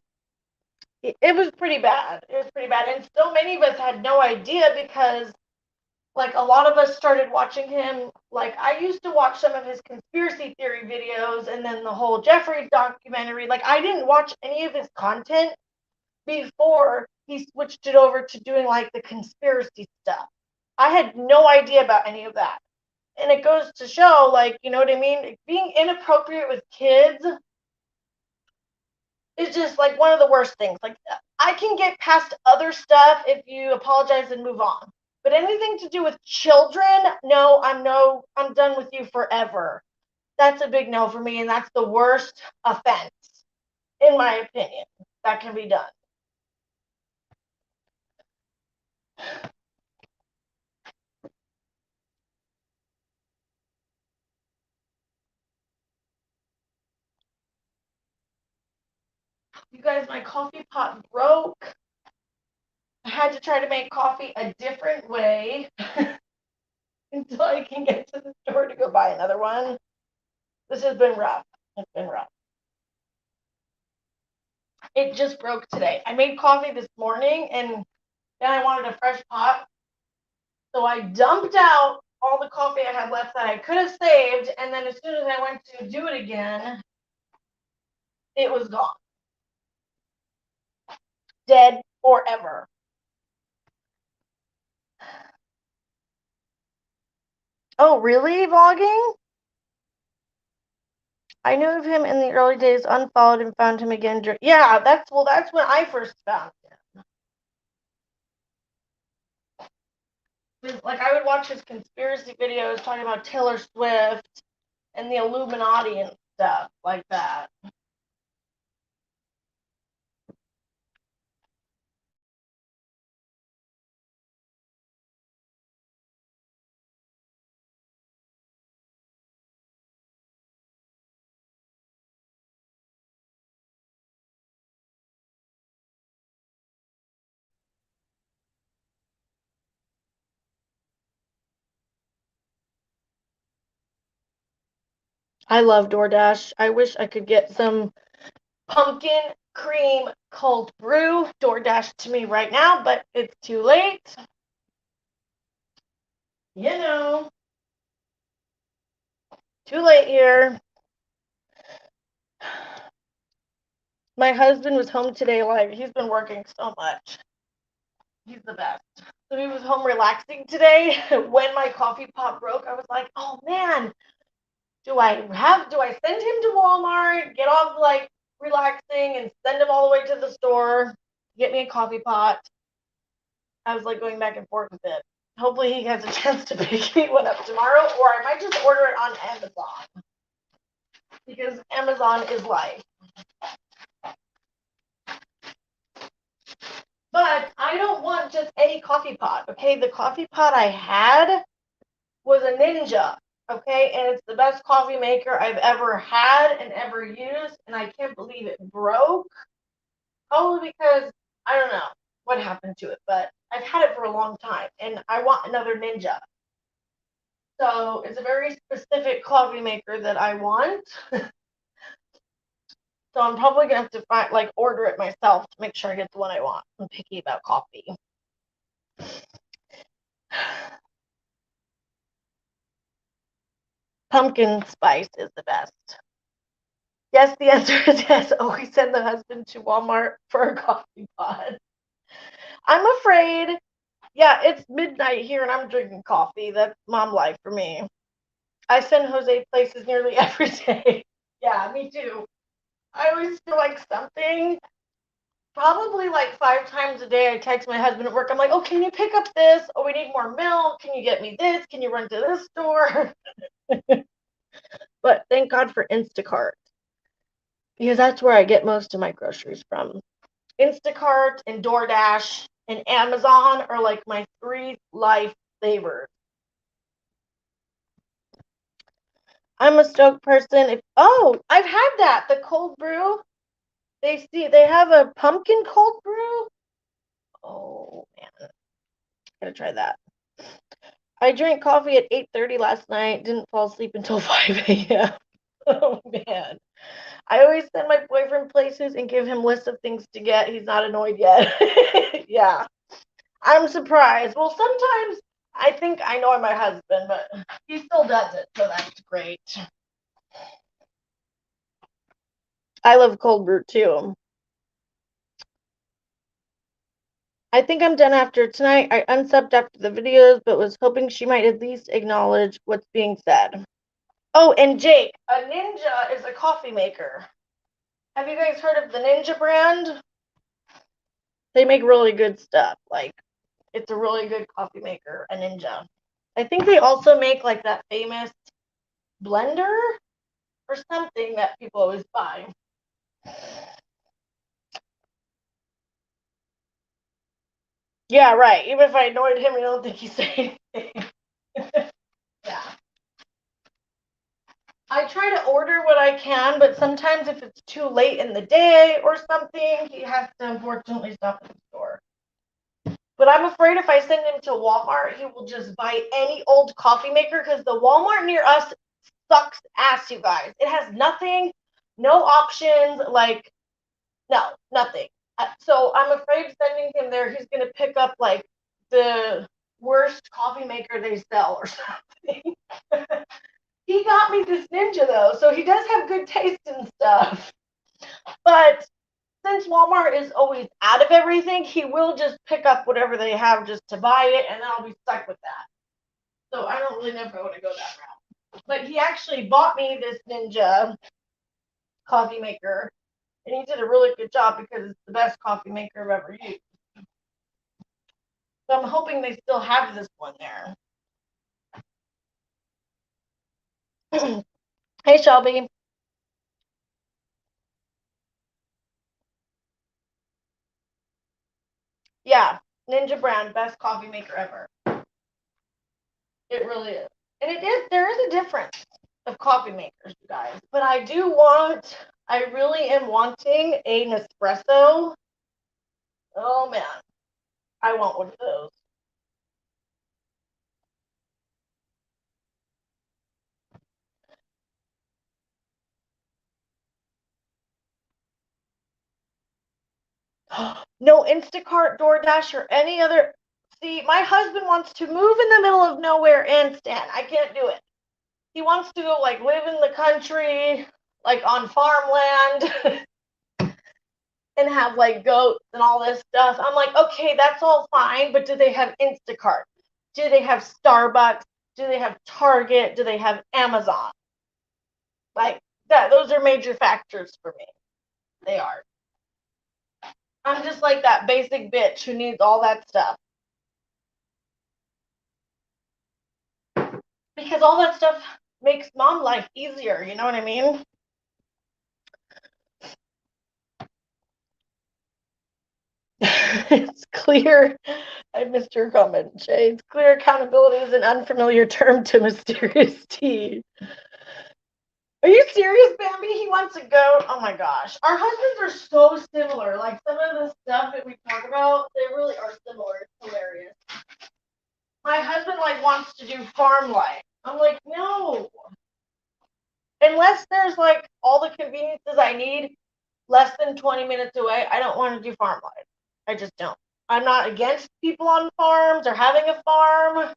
it was pretty bad. It was pretty bad. And so many of us had no idea because, like, a lot of us started watching him. Like, I used to watch some of his conspiracy theory videos and then the whole Jeffrey documentary. Like, I didn't watch any of his content before he switched it over to doing, like, the conspiracy stuff. I had no idea about any of that. And it goes to show, like, you know what I mean? Being inappropriate with kids is just like one of the worst things. Like, I can get past other stuff if you apologize and move on. But anything to do with children, I'm done with you forever. That's a big no for me, and that's the worst offense, in my opinion, that can be done. You guys, my coffee pot broke. I had to try to make coffee a different way until I can get to the store to go buy another one. This has been rough. It's been rough. It just broke today. I made coffee this morning and then I wanted a fresh pot. So I dumped out all the coffee I had left that I could have saved. And then as soon as I went to do it again, it was gone. Dead forever. Oh, really? Vlogging? I knew of him in the early days, unfollowed and found him again. Yeah, that's when I first found him. Like, I would watch his conspiracy videos talking about Taylor Swift and the Illuminati and stuff like that. I love DoorDash. I wish I could get some pumpkin cream cold brew DoorDash to me right now, but it's too late. You know, too late here. My husband was home today. Like, he's been working so much. He's the best. So he was home relaxing today. When my coffee pot broke, I was like, oh man, do I send him to Walmart, get off like relaxing and send him all the way to the store, get me a coffee pot? I was like going back and forth with it. Hopefully he has a chance to pick me one up tomorrow, or I might just order it on Amazon because Amazon is life. But I don't want just any coffee pot, okay? The coffee pot I had was a Ninja, okay? And it's the best coffee maker I've ever had and ever used, and I can't believe it broke. Probably because I don't know what happened to it, but I've had it for a long time, and I want another Ninja. So it's a very specific coffee maker that I want. So I'm probably gonna have to order it myself to make sure I get the one I want. I'm picky about coffee. Pumpkin spice is the best. Yes, the answer is yes. Always send the husband to Walmart for a coffee pot. I'm afraid. Yeah, it's midnight here and I'm drinking coffee. That's mom life for me. I send Jose places nearly every day. Yeah, me too. I always feel like something. Probably like 5 times a day, I text my husband at work. I'm like, oh, can you pick up this? Oh, we need more milk. Can you get me this? Can you run to this store? But thank God for Instacart because that's where I get most of my groceries from. Instacart and DoorDash and Amazon are like my three lifesavers. I'm a stoked person. I've had that. The cold brew. They have a pumpkin cold brew. Oh man, gotta try that. I drank coffee at 8:30 last night. Didn't fall asleep until 5 a.m. Oh man. I always send my boyfriend places and give him lists of things to get. He's not annoyed yet. Yeah. I'm surprised. Well, sometimes I think I know my husband, but he still does it, so that's great. I love cold brew too. I think I'm done after tonight. I unsubbed after the videos, but was hoping she might at least acknowledge what's being said. Oh, and Jake, a Ninja is a coffee maker. Have you guys heard of the Ninja brand? They make really good stuff. Like, it's a really good coffee maker, a Ninja. I think they also make like that famous blender or something that people always buy. Yeah, right. Even if I annoyed him, I don't think he'd say anything. Yeah. I try to order what I can, but sometimes if it's too late in the day or something, he has to unfortunately stop at the store. But I'm afraid if I send him to Walmart, he will just buy any old coffee maker because the Walmart near us sucks ass, you guys. It has nothing, no options, like, no, nothing. So I'm afraid sending him there, he's going to pick up like the worst coffee maker they sell or something. He got me this Ninja though, so he does have good taste and stuff. But since Walmart is always out of everything, he will just pick up whatever they have just to buy it, and then I'll be stuck with that. So I don't really know if I want to go that route. But he actually bought me this Ninja coffee maker, and he did a really good job because it's the best coffee maker I've ever used. So I'm hoping they still have this one there. Hey, Shelby. Yeah, Ninja brand, best coffee maker ever. It really is. And there is a difference of coffee makers, you guys. But I really am wanting a Nespresso. Oh man, I want one of those. No Instacart, DoorDash, or any other. See, my husband wants to move in the middle of nowhere and stand. I can't do it. He wants to go like live in the country, like on farmland, and have like goats and all this stuff. I'm like, okay, that's all fine, but do they have Instacart? Do they have Starbucks? Do they have Target? Do they have Amazon? Like that, those are major factors for me. They are. I'm just like that basic bitch who needs all that stuff. Because all that stuff makes mom life easier, you know what I mean? It's clear. I missed your comment, Shay. It's clear accountability is an unfamiliar term to Mysterious T. Are you serious, Bambi? He wants a goat. Oh my gosh. Our husbands are so similar. Like some of the stuff that we talk about, they really are similar. It's hilarious. My husband like wants to do farm life. I'm like, no. Unless there's like all the conveniences I need less than 20 minutes away, I don't want to do farm life. I just don't. I'm not against people on farms or having a farm,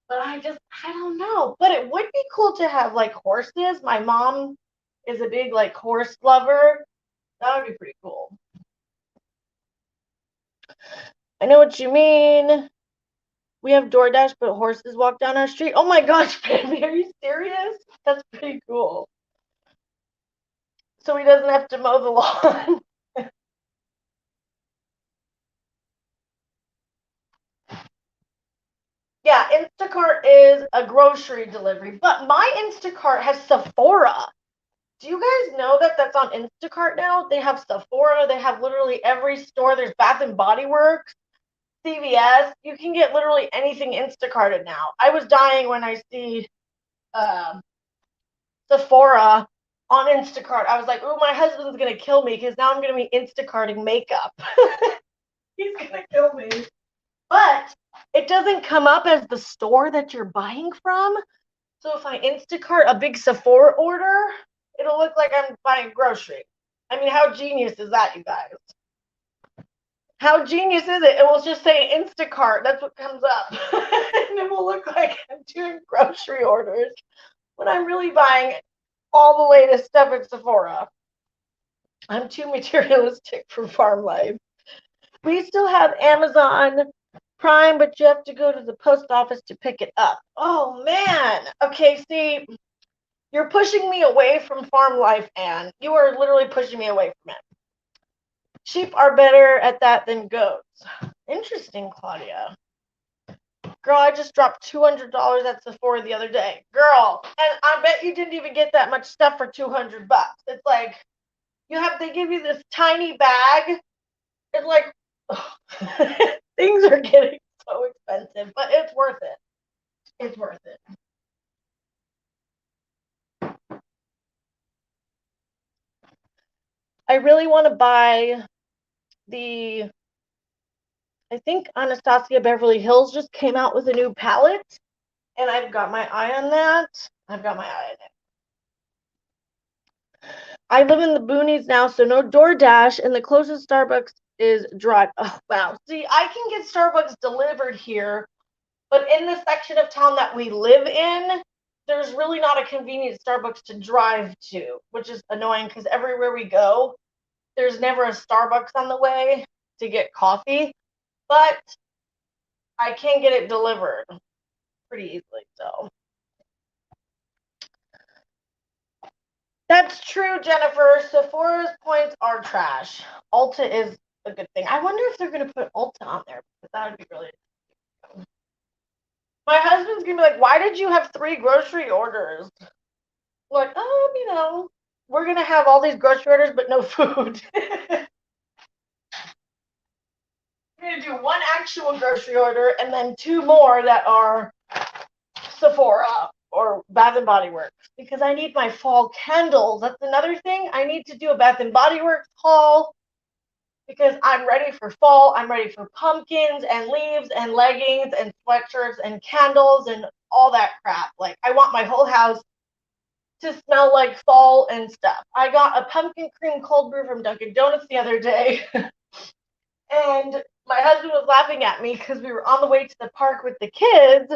but I don't know. But it would be cool to have like horses. My mom is a big like horse lover. That would be pretty cool. I know what you mean. We have DoorDash, but horses walk down our street. Oh my gosh, baby, are you serious? That's pretty cool. So he doesn't have to mow the lawn. Yeah, Instacart is a grocery delivery, but my Instacart has Sephora. Do you guys know that that's on Instacart now? They have Sephora. They have literally every store. There's Bath and Body Works, CVS. You can get literally anything Instacarted now. I was dying when I see Sephora on Instacart. I was like, oh, my husband's going to kill me because now I'm going to be Instacarting makeup. He's going to kill me. But it doesn't come up as the store that you're buying from. So if I Instacart a big Sephora order, it'll look like I'm buying groceries. I mean, how genius is that, you guys? How genius is it? It will just say Instacart. That's what comes up. And it will look like I'm doing grocery orders when I'm really buying all the latest stuff at Sephora. I'm too materialistic for farm life. We still have Amazon Prime, but you have to go to the post office to pick it up. Oh, man. Okay, see, you're pushing me away from farm life, Anne. You are literally pushing me away from it. Sheep are better at that than goats. Interesting, Claudia. Girl, I just dropped $200 at Sephora the other day. Girl, and I bet you didn't even get that much stuff for $200. It's like, they give you this tiny bag. It's like, things are getting so expensive, but it's worth it. It's worth it. I really want to buy I think Anastasia Beverly Hills just came out with a new palette, and I've got my eye on that. I've got my eye on it. I live in the boonies now, so no DoorDash, and the closest Starbucks is drive. Oh, wow. See, I can get Starbucks delivered here, but in the section of town that we live in, there's really not a convenient Starbucks to drive to, which is annoying because everywhere we go, there's never a Starbucks on the way to get coffee, but I can get it delivered pretty easily, so. That's true, Jennifer. Sephora's points are trash. Ulta is a good thing. I wonder if they're going to put Ulta on there, because that would be really cool. My husband's going to be like, why did you have 3 grocery orders? Like, we're going to have all these grocery orders, but no food. We're going to do 1 actual grocery order and then 2 more that are Sephora or Bath and Body Works, because I need my fall candles. That's another thing. I need to do a Bath and Body Works haul because I'm ready for fall. I'm ready for pumpkins and leaves and leggings and sweatshirts and candles and all that crap. Like, I want my whole house to smell like fall and stuff. I got a pumpkin cream cold brew from Dunkin' Donuts the other day. And my husband was laughing at me because we were on the way to the park with the kids.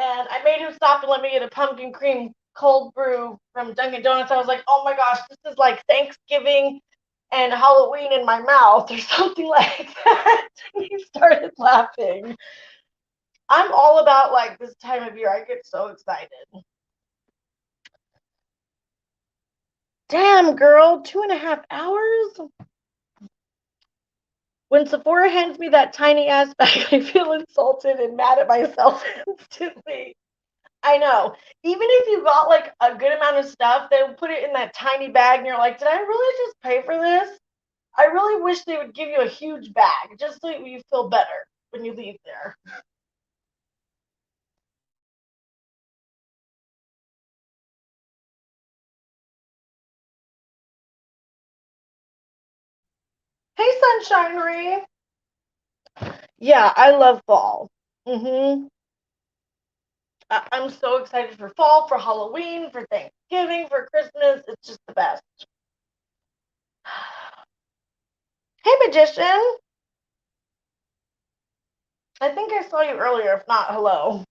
And I made him stop and let me get a pumpkin cream cold brew from Dunkin' Donuts. I was like, oh my gosh, this is like Thanksgiving and Halloween in my mouth or something like that. And he started laughing. I'm all about like this time of year. I get so excited. Damn, girl, 2.5 hours? When Sephora hands me that tiny ass bag, I feel insulted and mad at myself instantly. I know. Even if you got like a good amount of stuff, they'll put it in that tiny bag and you're like, did I really just pay for this? I really wish they would give you a huge bag just so you feel better when you leave there. Hey, Sunshinery. Yeah, I love fall. I'm so excited for fall, for Halloween, for Thanksgiving, for Christmas. It's just the best. Hey, Magician. I think I saw you earlier. If not, hello.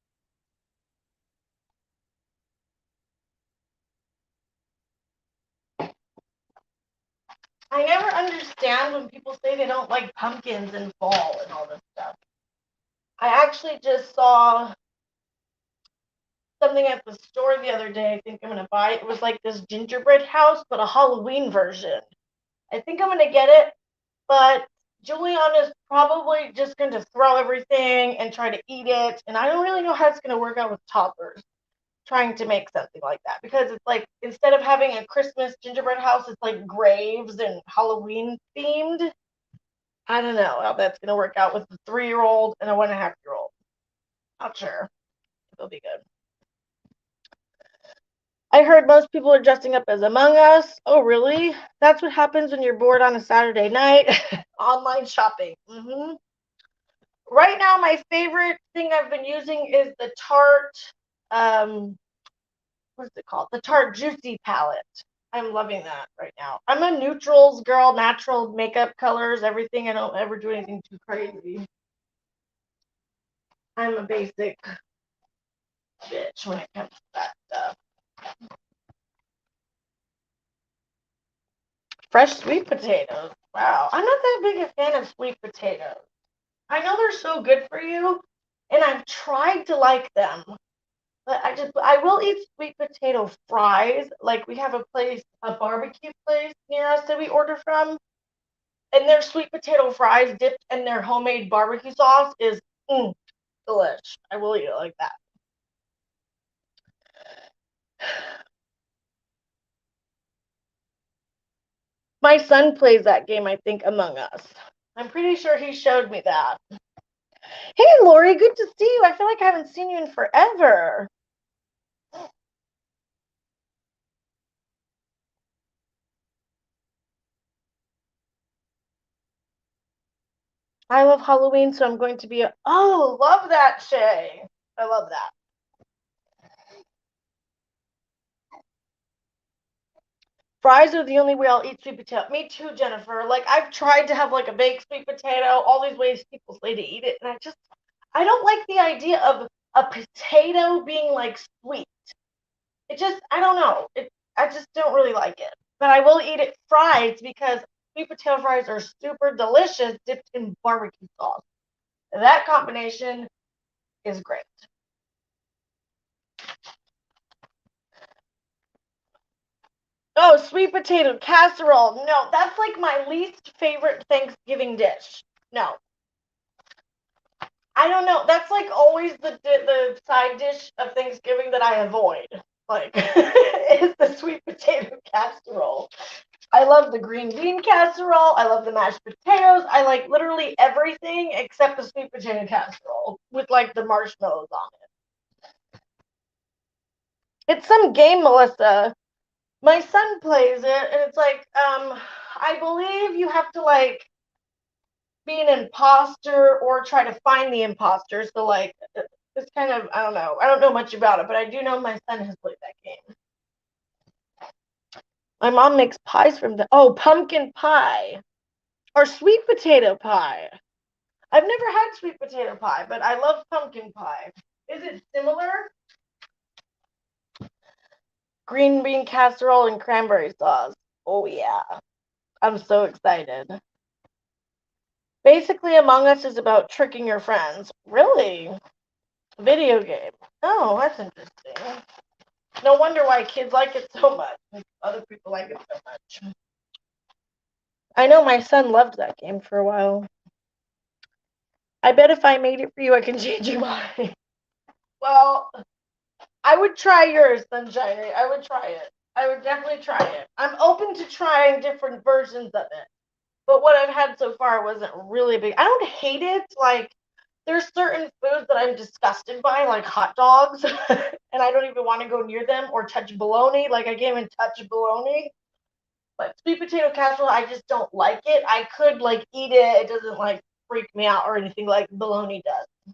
I never understand when people say they don't like pumpkins in fall and all this stuff. I actually just saw something at the store the other day. I think I'm going to buy it. It was like this gingerbread house, but a Halloween version. I think I'm going to get it, but Juliana's probably just going to throw everything and try to eat it. And I don't really know how it's going to work out with toddlers trying to make something like that, because it's like, instead of having a Christmas gingerbread house, it's like graves and Halloween themed. I don't know how that's going to work out with a 3-year-old and a 1.5-year-old. Not sure. It'll be good. I heard most people are dressing up as Among Us. Oh, really? That's what happens when you're bored on a Saturday night. Online shopping. Right now, my favorite thing I've been using is the Tarte, what's it called? The Tarte Juicy palette. I'm loving that right now. I'm a neutrals girl, natural makeup colors, everything. I don't ever do anything too crazy. I'm a basic bitch when it comes to that stuff. Fresh sweet potatoes. Wow. I'm not that big a fan of sweet potatoes. I know they're so good for you, and I've tried to like them. But I will eat sweet potato fries. Like we have a barbecue place near us that we order from, and their sweet potato fries dipped in their homemade barbecue sauce is delish. I will eat it like that. My son plays that game, I think, Among Us. I'm pretty sure he showed me that. Hey, Lori, good to see you. I feel like I haven't seen you in forever. I love Halloween, so I'm going to be oh, love that, Shay. I love that. Fries are the only way I'll eat sweet potato. Me too, Jennifer. Like I've tried to have like a baked sweet potato, all these ways people say to eat it, and I don't like the idea of a potato being like sweet. It just I don't know. I just don't really like it. But I will eat it fried because sweet potato fries are super delicious dipped in barbecue sauce. That combination is great. Oh, sweet potato casserole. No, that's like my least favorite Thanksgiving dish. No, I don't know. That's like always the side dish of Thanksgiving that I avoid. Like, is the sweet potato casserole. I love the green bean casserole. I love the mashed potatoes. I like literally everything except the sweet potato casserole with like the marshmallows on it. It's some game, Melissa. My son plays it, and it's like, I believe you have to like be an imposter or try to find the imposter. So like, it's kind of I don't know. I don't know much about it, but I do know my son has played that game. My mom makes pies from the pumpkin pie or sweet potato pie. I've never had sweet potato pie, but I love pumpkin pie. Is it similar? Green bean casserole and cranberry sauce. Oh yeah. I'm so excited. Basically, Among Us is about tricking your friends. Really? Video game. Oh, that's interesting. No wonder why kids like it so much. Other people like it so much. I know my son loved that game for a while. I bet if I made it for you, I can change your mind. Well, I would try yours, Sunshine. I would try it. I would definitely try it. I'm open to trying different versions of it. But what I've had so far wasn't really big. I don't hate it. Like, there's certain foods that I'm disgusted by, like hot dogs, and I don't even want to go near them or touch bologna. Like, I can't even touch bologna. But sweet potato casserole, I just don't like it. I could, like, eat it. It doesn't, like, freak me out or anything like bologna does.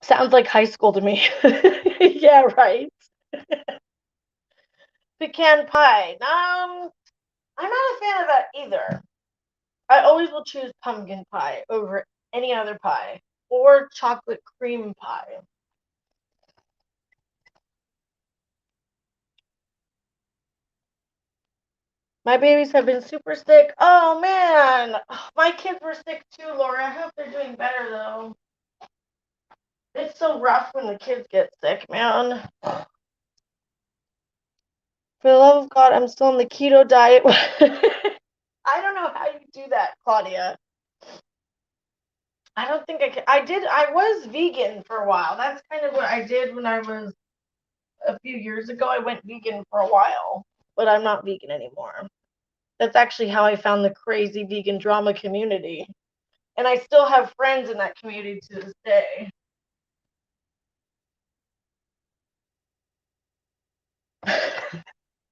Sounds like high school to me. Yeah, right. Pecan pie. I'm not a fan of that either. I always will choose pumpkin pie over any other pie or chocolate cream pie. My babies have been super sick. Oh man, my kids were sick too, Laura. I hope they're doing better though. It's so rough when the kids get sick, man. For the love of God, I'm still on the keto diet. I don't know how you do that, Claudia. I don't think I can. I was vegan for a while. That's kind of what I did when I was a few years ago. I went vegan for a while, but I'm not vegan anymore. That's actually how I found the crazy vegan drama community. And I still have friends in that community to this day.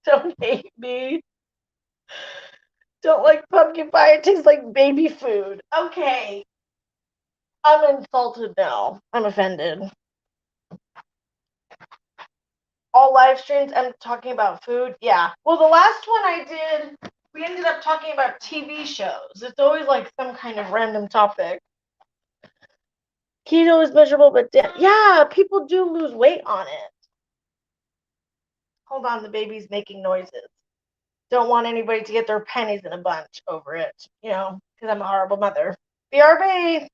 Don't hate me. Don't like pumpkin pie. It tastes like baby food. Okay. I'm insulted now. I'm offended. All live streams, I'm talking about food. Yeah. Well, the last one I did, we ended up talking about TV shows. It's always like some kind of random topic. Keto is miserable, but yeah, people do lose weight on it. Hold on, the baby's making noises. Don't want anybody to get their pennies in a bunch over it, because I'm a horrible mother. BRB.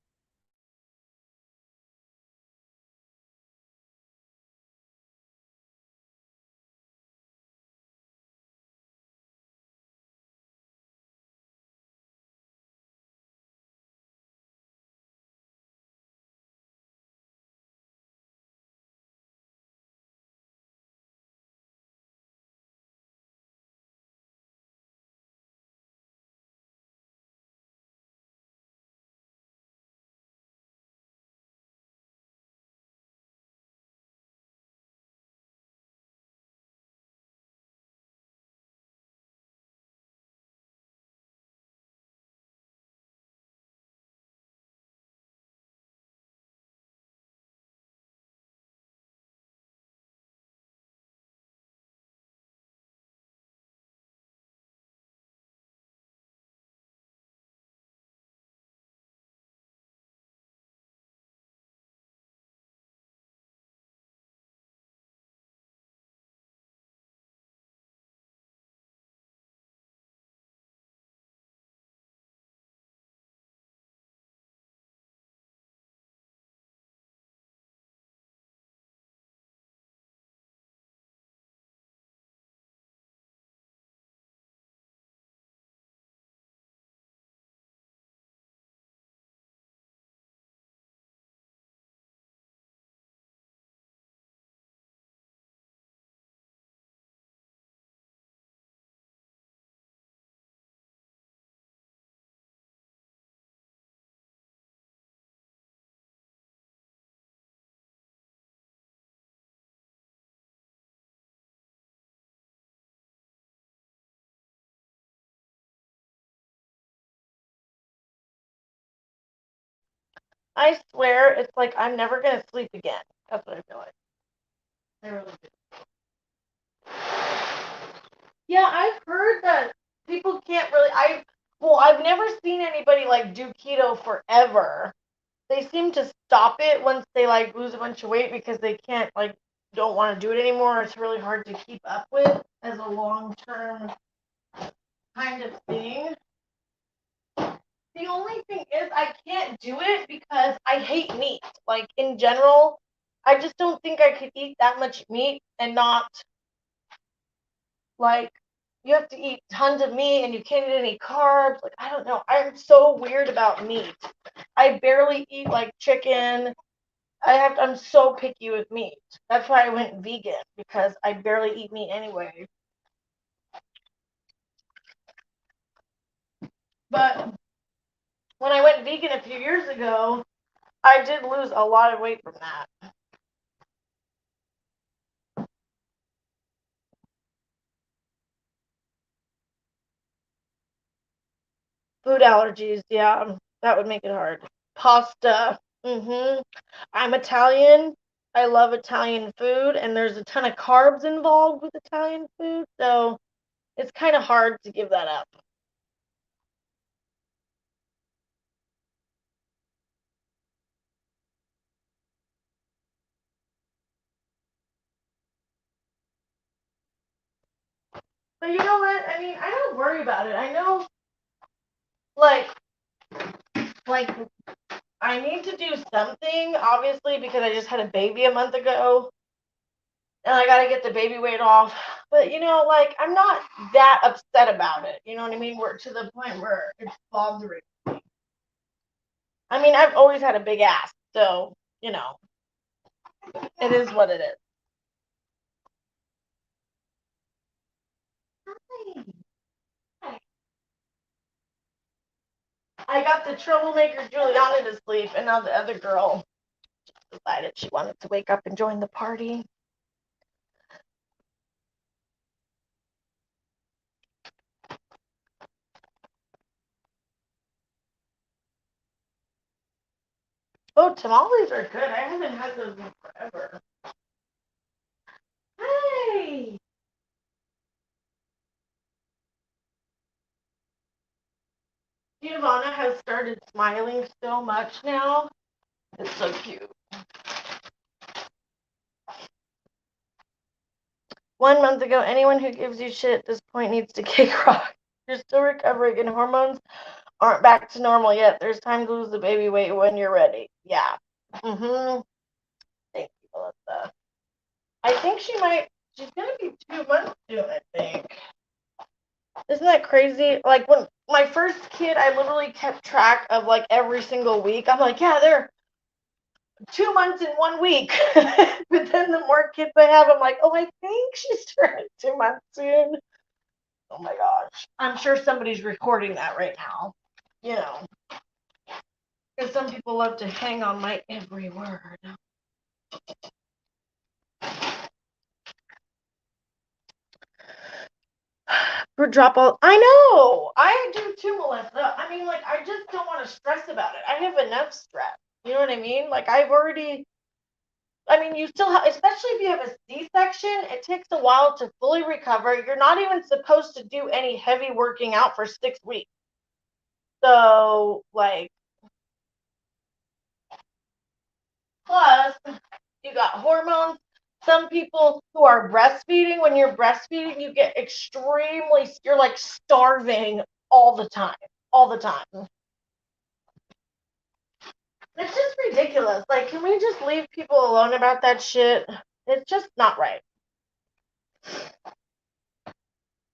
I swear, it's like I'm never gonna sleep again. That's what I feel like. I really do. Yeah, I've heard that people can't really. I've never seen anybody like do keto forever. They seem to stop it once they like lose a bunch of weight because they can't like don't want to do it anymore. It's really hard to keep up with as a long term kind of thing. The only thing is I can't do it because I hate meat. Like in general, I just don't think I could eat that much meat and not like you have to eat tons of meat and you can't eat any carbs. Like I don't know. I'm so weird about meat. I barely eat like chicken. I'm so picky with meat. That's why I went vegan because I barely eat meat anyway. But when I went vegan a few years ago, I did lose a lot of weight from that. Food allergies, yeah, that would make it hard. Pasta. I'm Italian. I love Italian food, and there's a ton of carbs involved with Italian food, so it's kind of hard to give that up. But you know what? I mean, I don't worry about it. I know, like, like I need to do something, obviously, because I just had a baby a month ago, and I got to get the baby weight off. But like, I'm not that upset about it. You know what I mean? We're to the point where it's bothering. I mean, I've always had a big ass, so it is what it is. I got the troublemaker Juliana to sleep, and now the other girl decided she wanted to wake up and join the party. Oh, tamales are good. I haven't had those in forever. Hey! Giovanna has started smiling so much now. It's so cute. 1 month ago, anyone who gives you shit at this point needs to kick rock. You're still recovering and hormones aren't back to normal yet. There's time to lose the baby weight when you're ready. Yeah. Mm-hmm. Thank you, Melissa. I think she's gonna be 2 months soon, I think. Isn't that crazy? Like when my first kid, I literally kept track of like every single week. I'm like, yeah, they're 2 months in 1 week. But then the more kids I have, I'm like, oh, I think she's turning 2 months soon. Oh my gosh. I'm sure somebody's recording that right now. You know, because some people love to hang on my every word. For drop all, I know. I do too, Melissa. I mean, like, I just don't want to stress about it. I have enough stress. You know what I mean? Like, I mean, you still have, especially if you have a C-section, it takes a while to fully recover. You're not even supposed to do any heavy working out for 6 weeks. So, like, plus, you got hormones. Some people who are breastfeeding, when you're breastfeeding, you get you're like starving all the time. All the time. It's just ridiculous. Like, can we just leave people alone about that shit? It's just not right.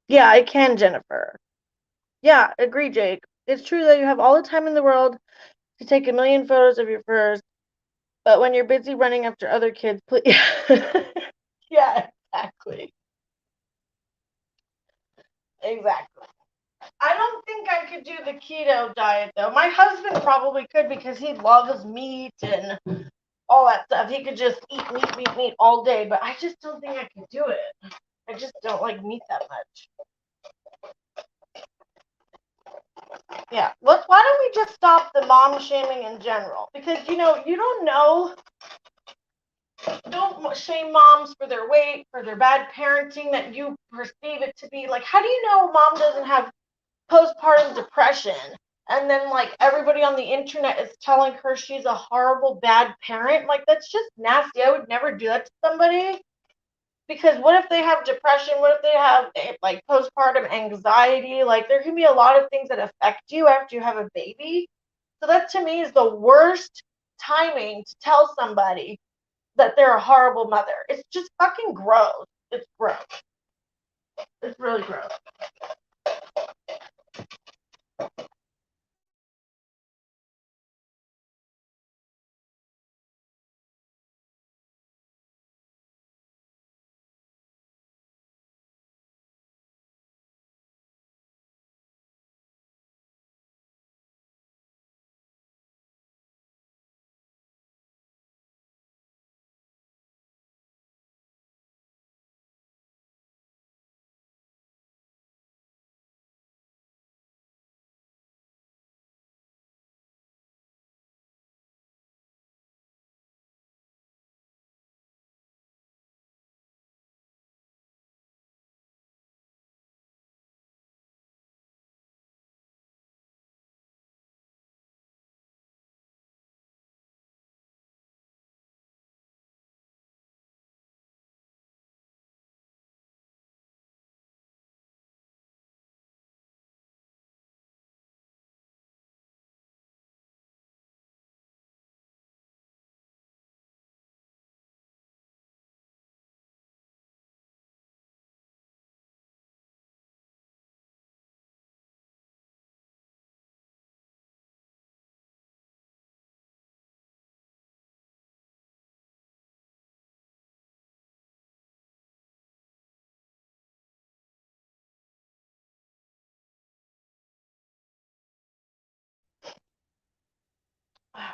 Yeah, I can, Jennifer. Yeah, agree, Jake. It's true that you have all the time in the world to take a million photos of your furs, but when you're busy running after other kids, please. Yeah, exactly. Exactly. I don't think I could do the keto diet though. My husband probably could because he loves meat and all that stuff. He could just eat meat all day, but I just don't think I could do it. I just don't like meat that much. Yeah. Why don't we just stop the mom shaming in general? Because you don't shame moms for their weight, for their bad parenting that you perceive it to be. Like, how do you know mom doesn't have postpartum depression? And then, like, everybody on the internet is telling her she's a horrible, bad parent. Like, that's just nasty. I would never do that to somebody. Because what if they have depression? What if they have, like, postpartum anxiety? Like, there can be a lot of things that affect you after you have a baby. So that to me is the worst timing to tell somebody that they're a horrible mother. It's just fucking gross. It's gross. It's really gross.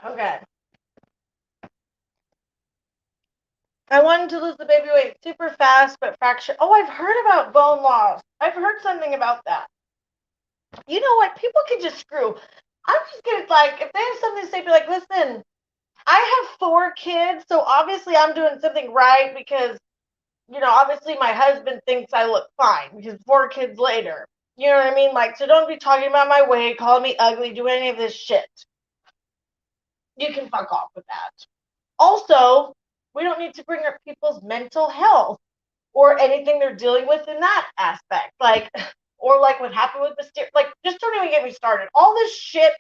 Okay. I wanted to lose the baby weight super fast, but fracture. Oh, I've heard about bone loss. I've heard something about that. You know what? People can just screw. I'm just gonna, like, if they have something to say, be like, listen. I have 4 kids, so obviously I'm doing something right because, obviously my husband thinks I look fine because 4 kids later. You know what I mean? Like, so don't be talking about my weight, calling me ugly, do any of this shit. You can fuck off with that. Also, we don't need to bring up people's mental health or anything they're dealing with in that aspect. Like, or like what happened with like, just don't even get me started. All this shit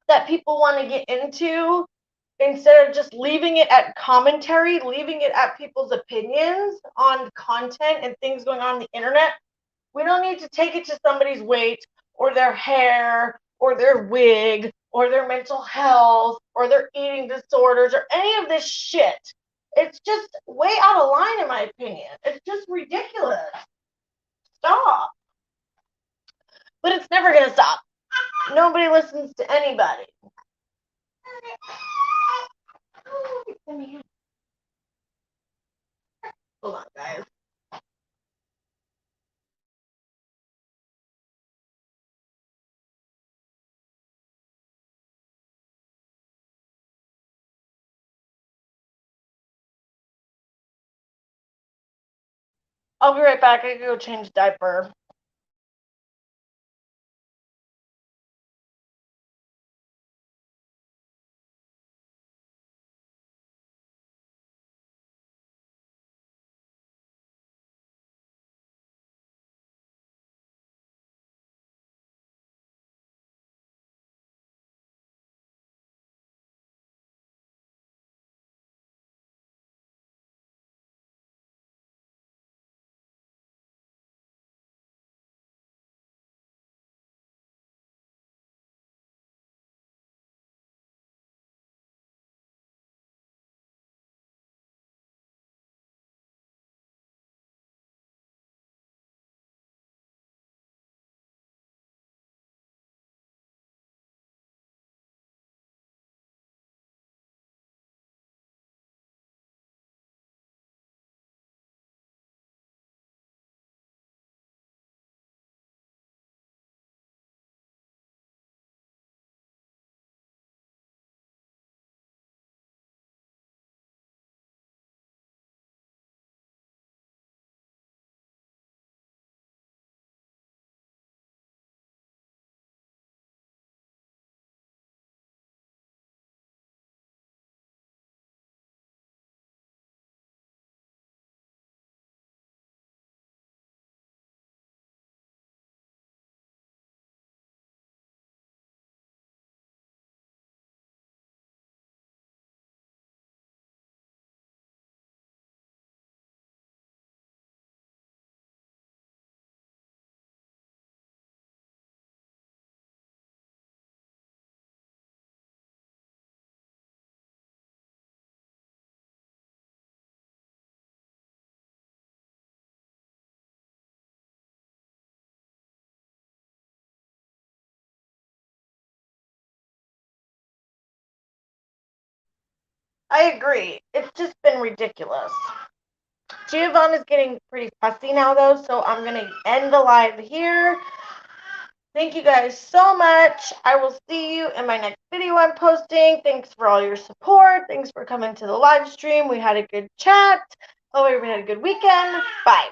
that people want to get into, instead of just leaving it at commentary, leaving it at people's opinions on content and things going on the internet, we don't need to take it to somebody's weight or their hair or their wig or their mental health or their eating disorders or any of this shit. It's just way out of line, in my opinion. It's just ridiculous. Stop. But it's never going to stop. Nobody listens to anybody. Hold on, guys. I'll be right back. I can go change diaper. I agree. It's just been ridiculous. Giovanna's getting pretty fussy now, though, so I'm going to end the live here. Thank you guys so much. I will see you in my next video I'm posting. Thanks for all your support. Thanks for coming to the live stream. We had a good chat. Hope everybody had a good weekend. Bye.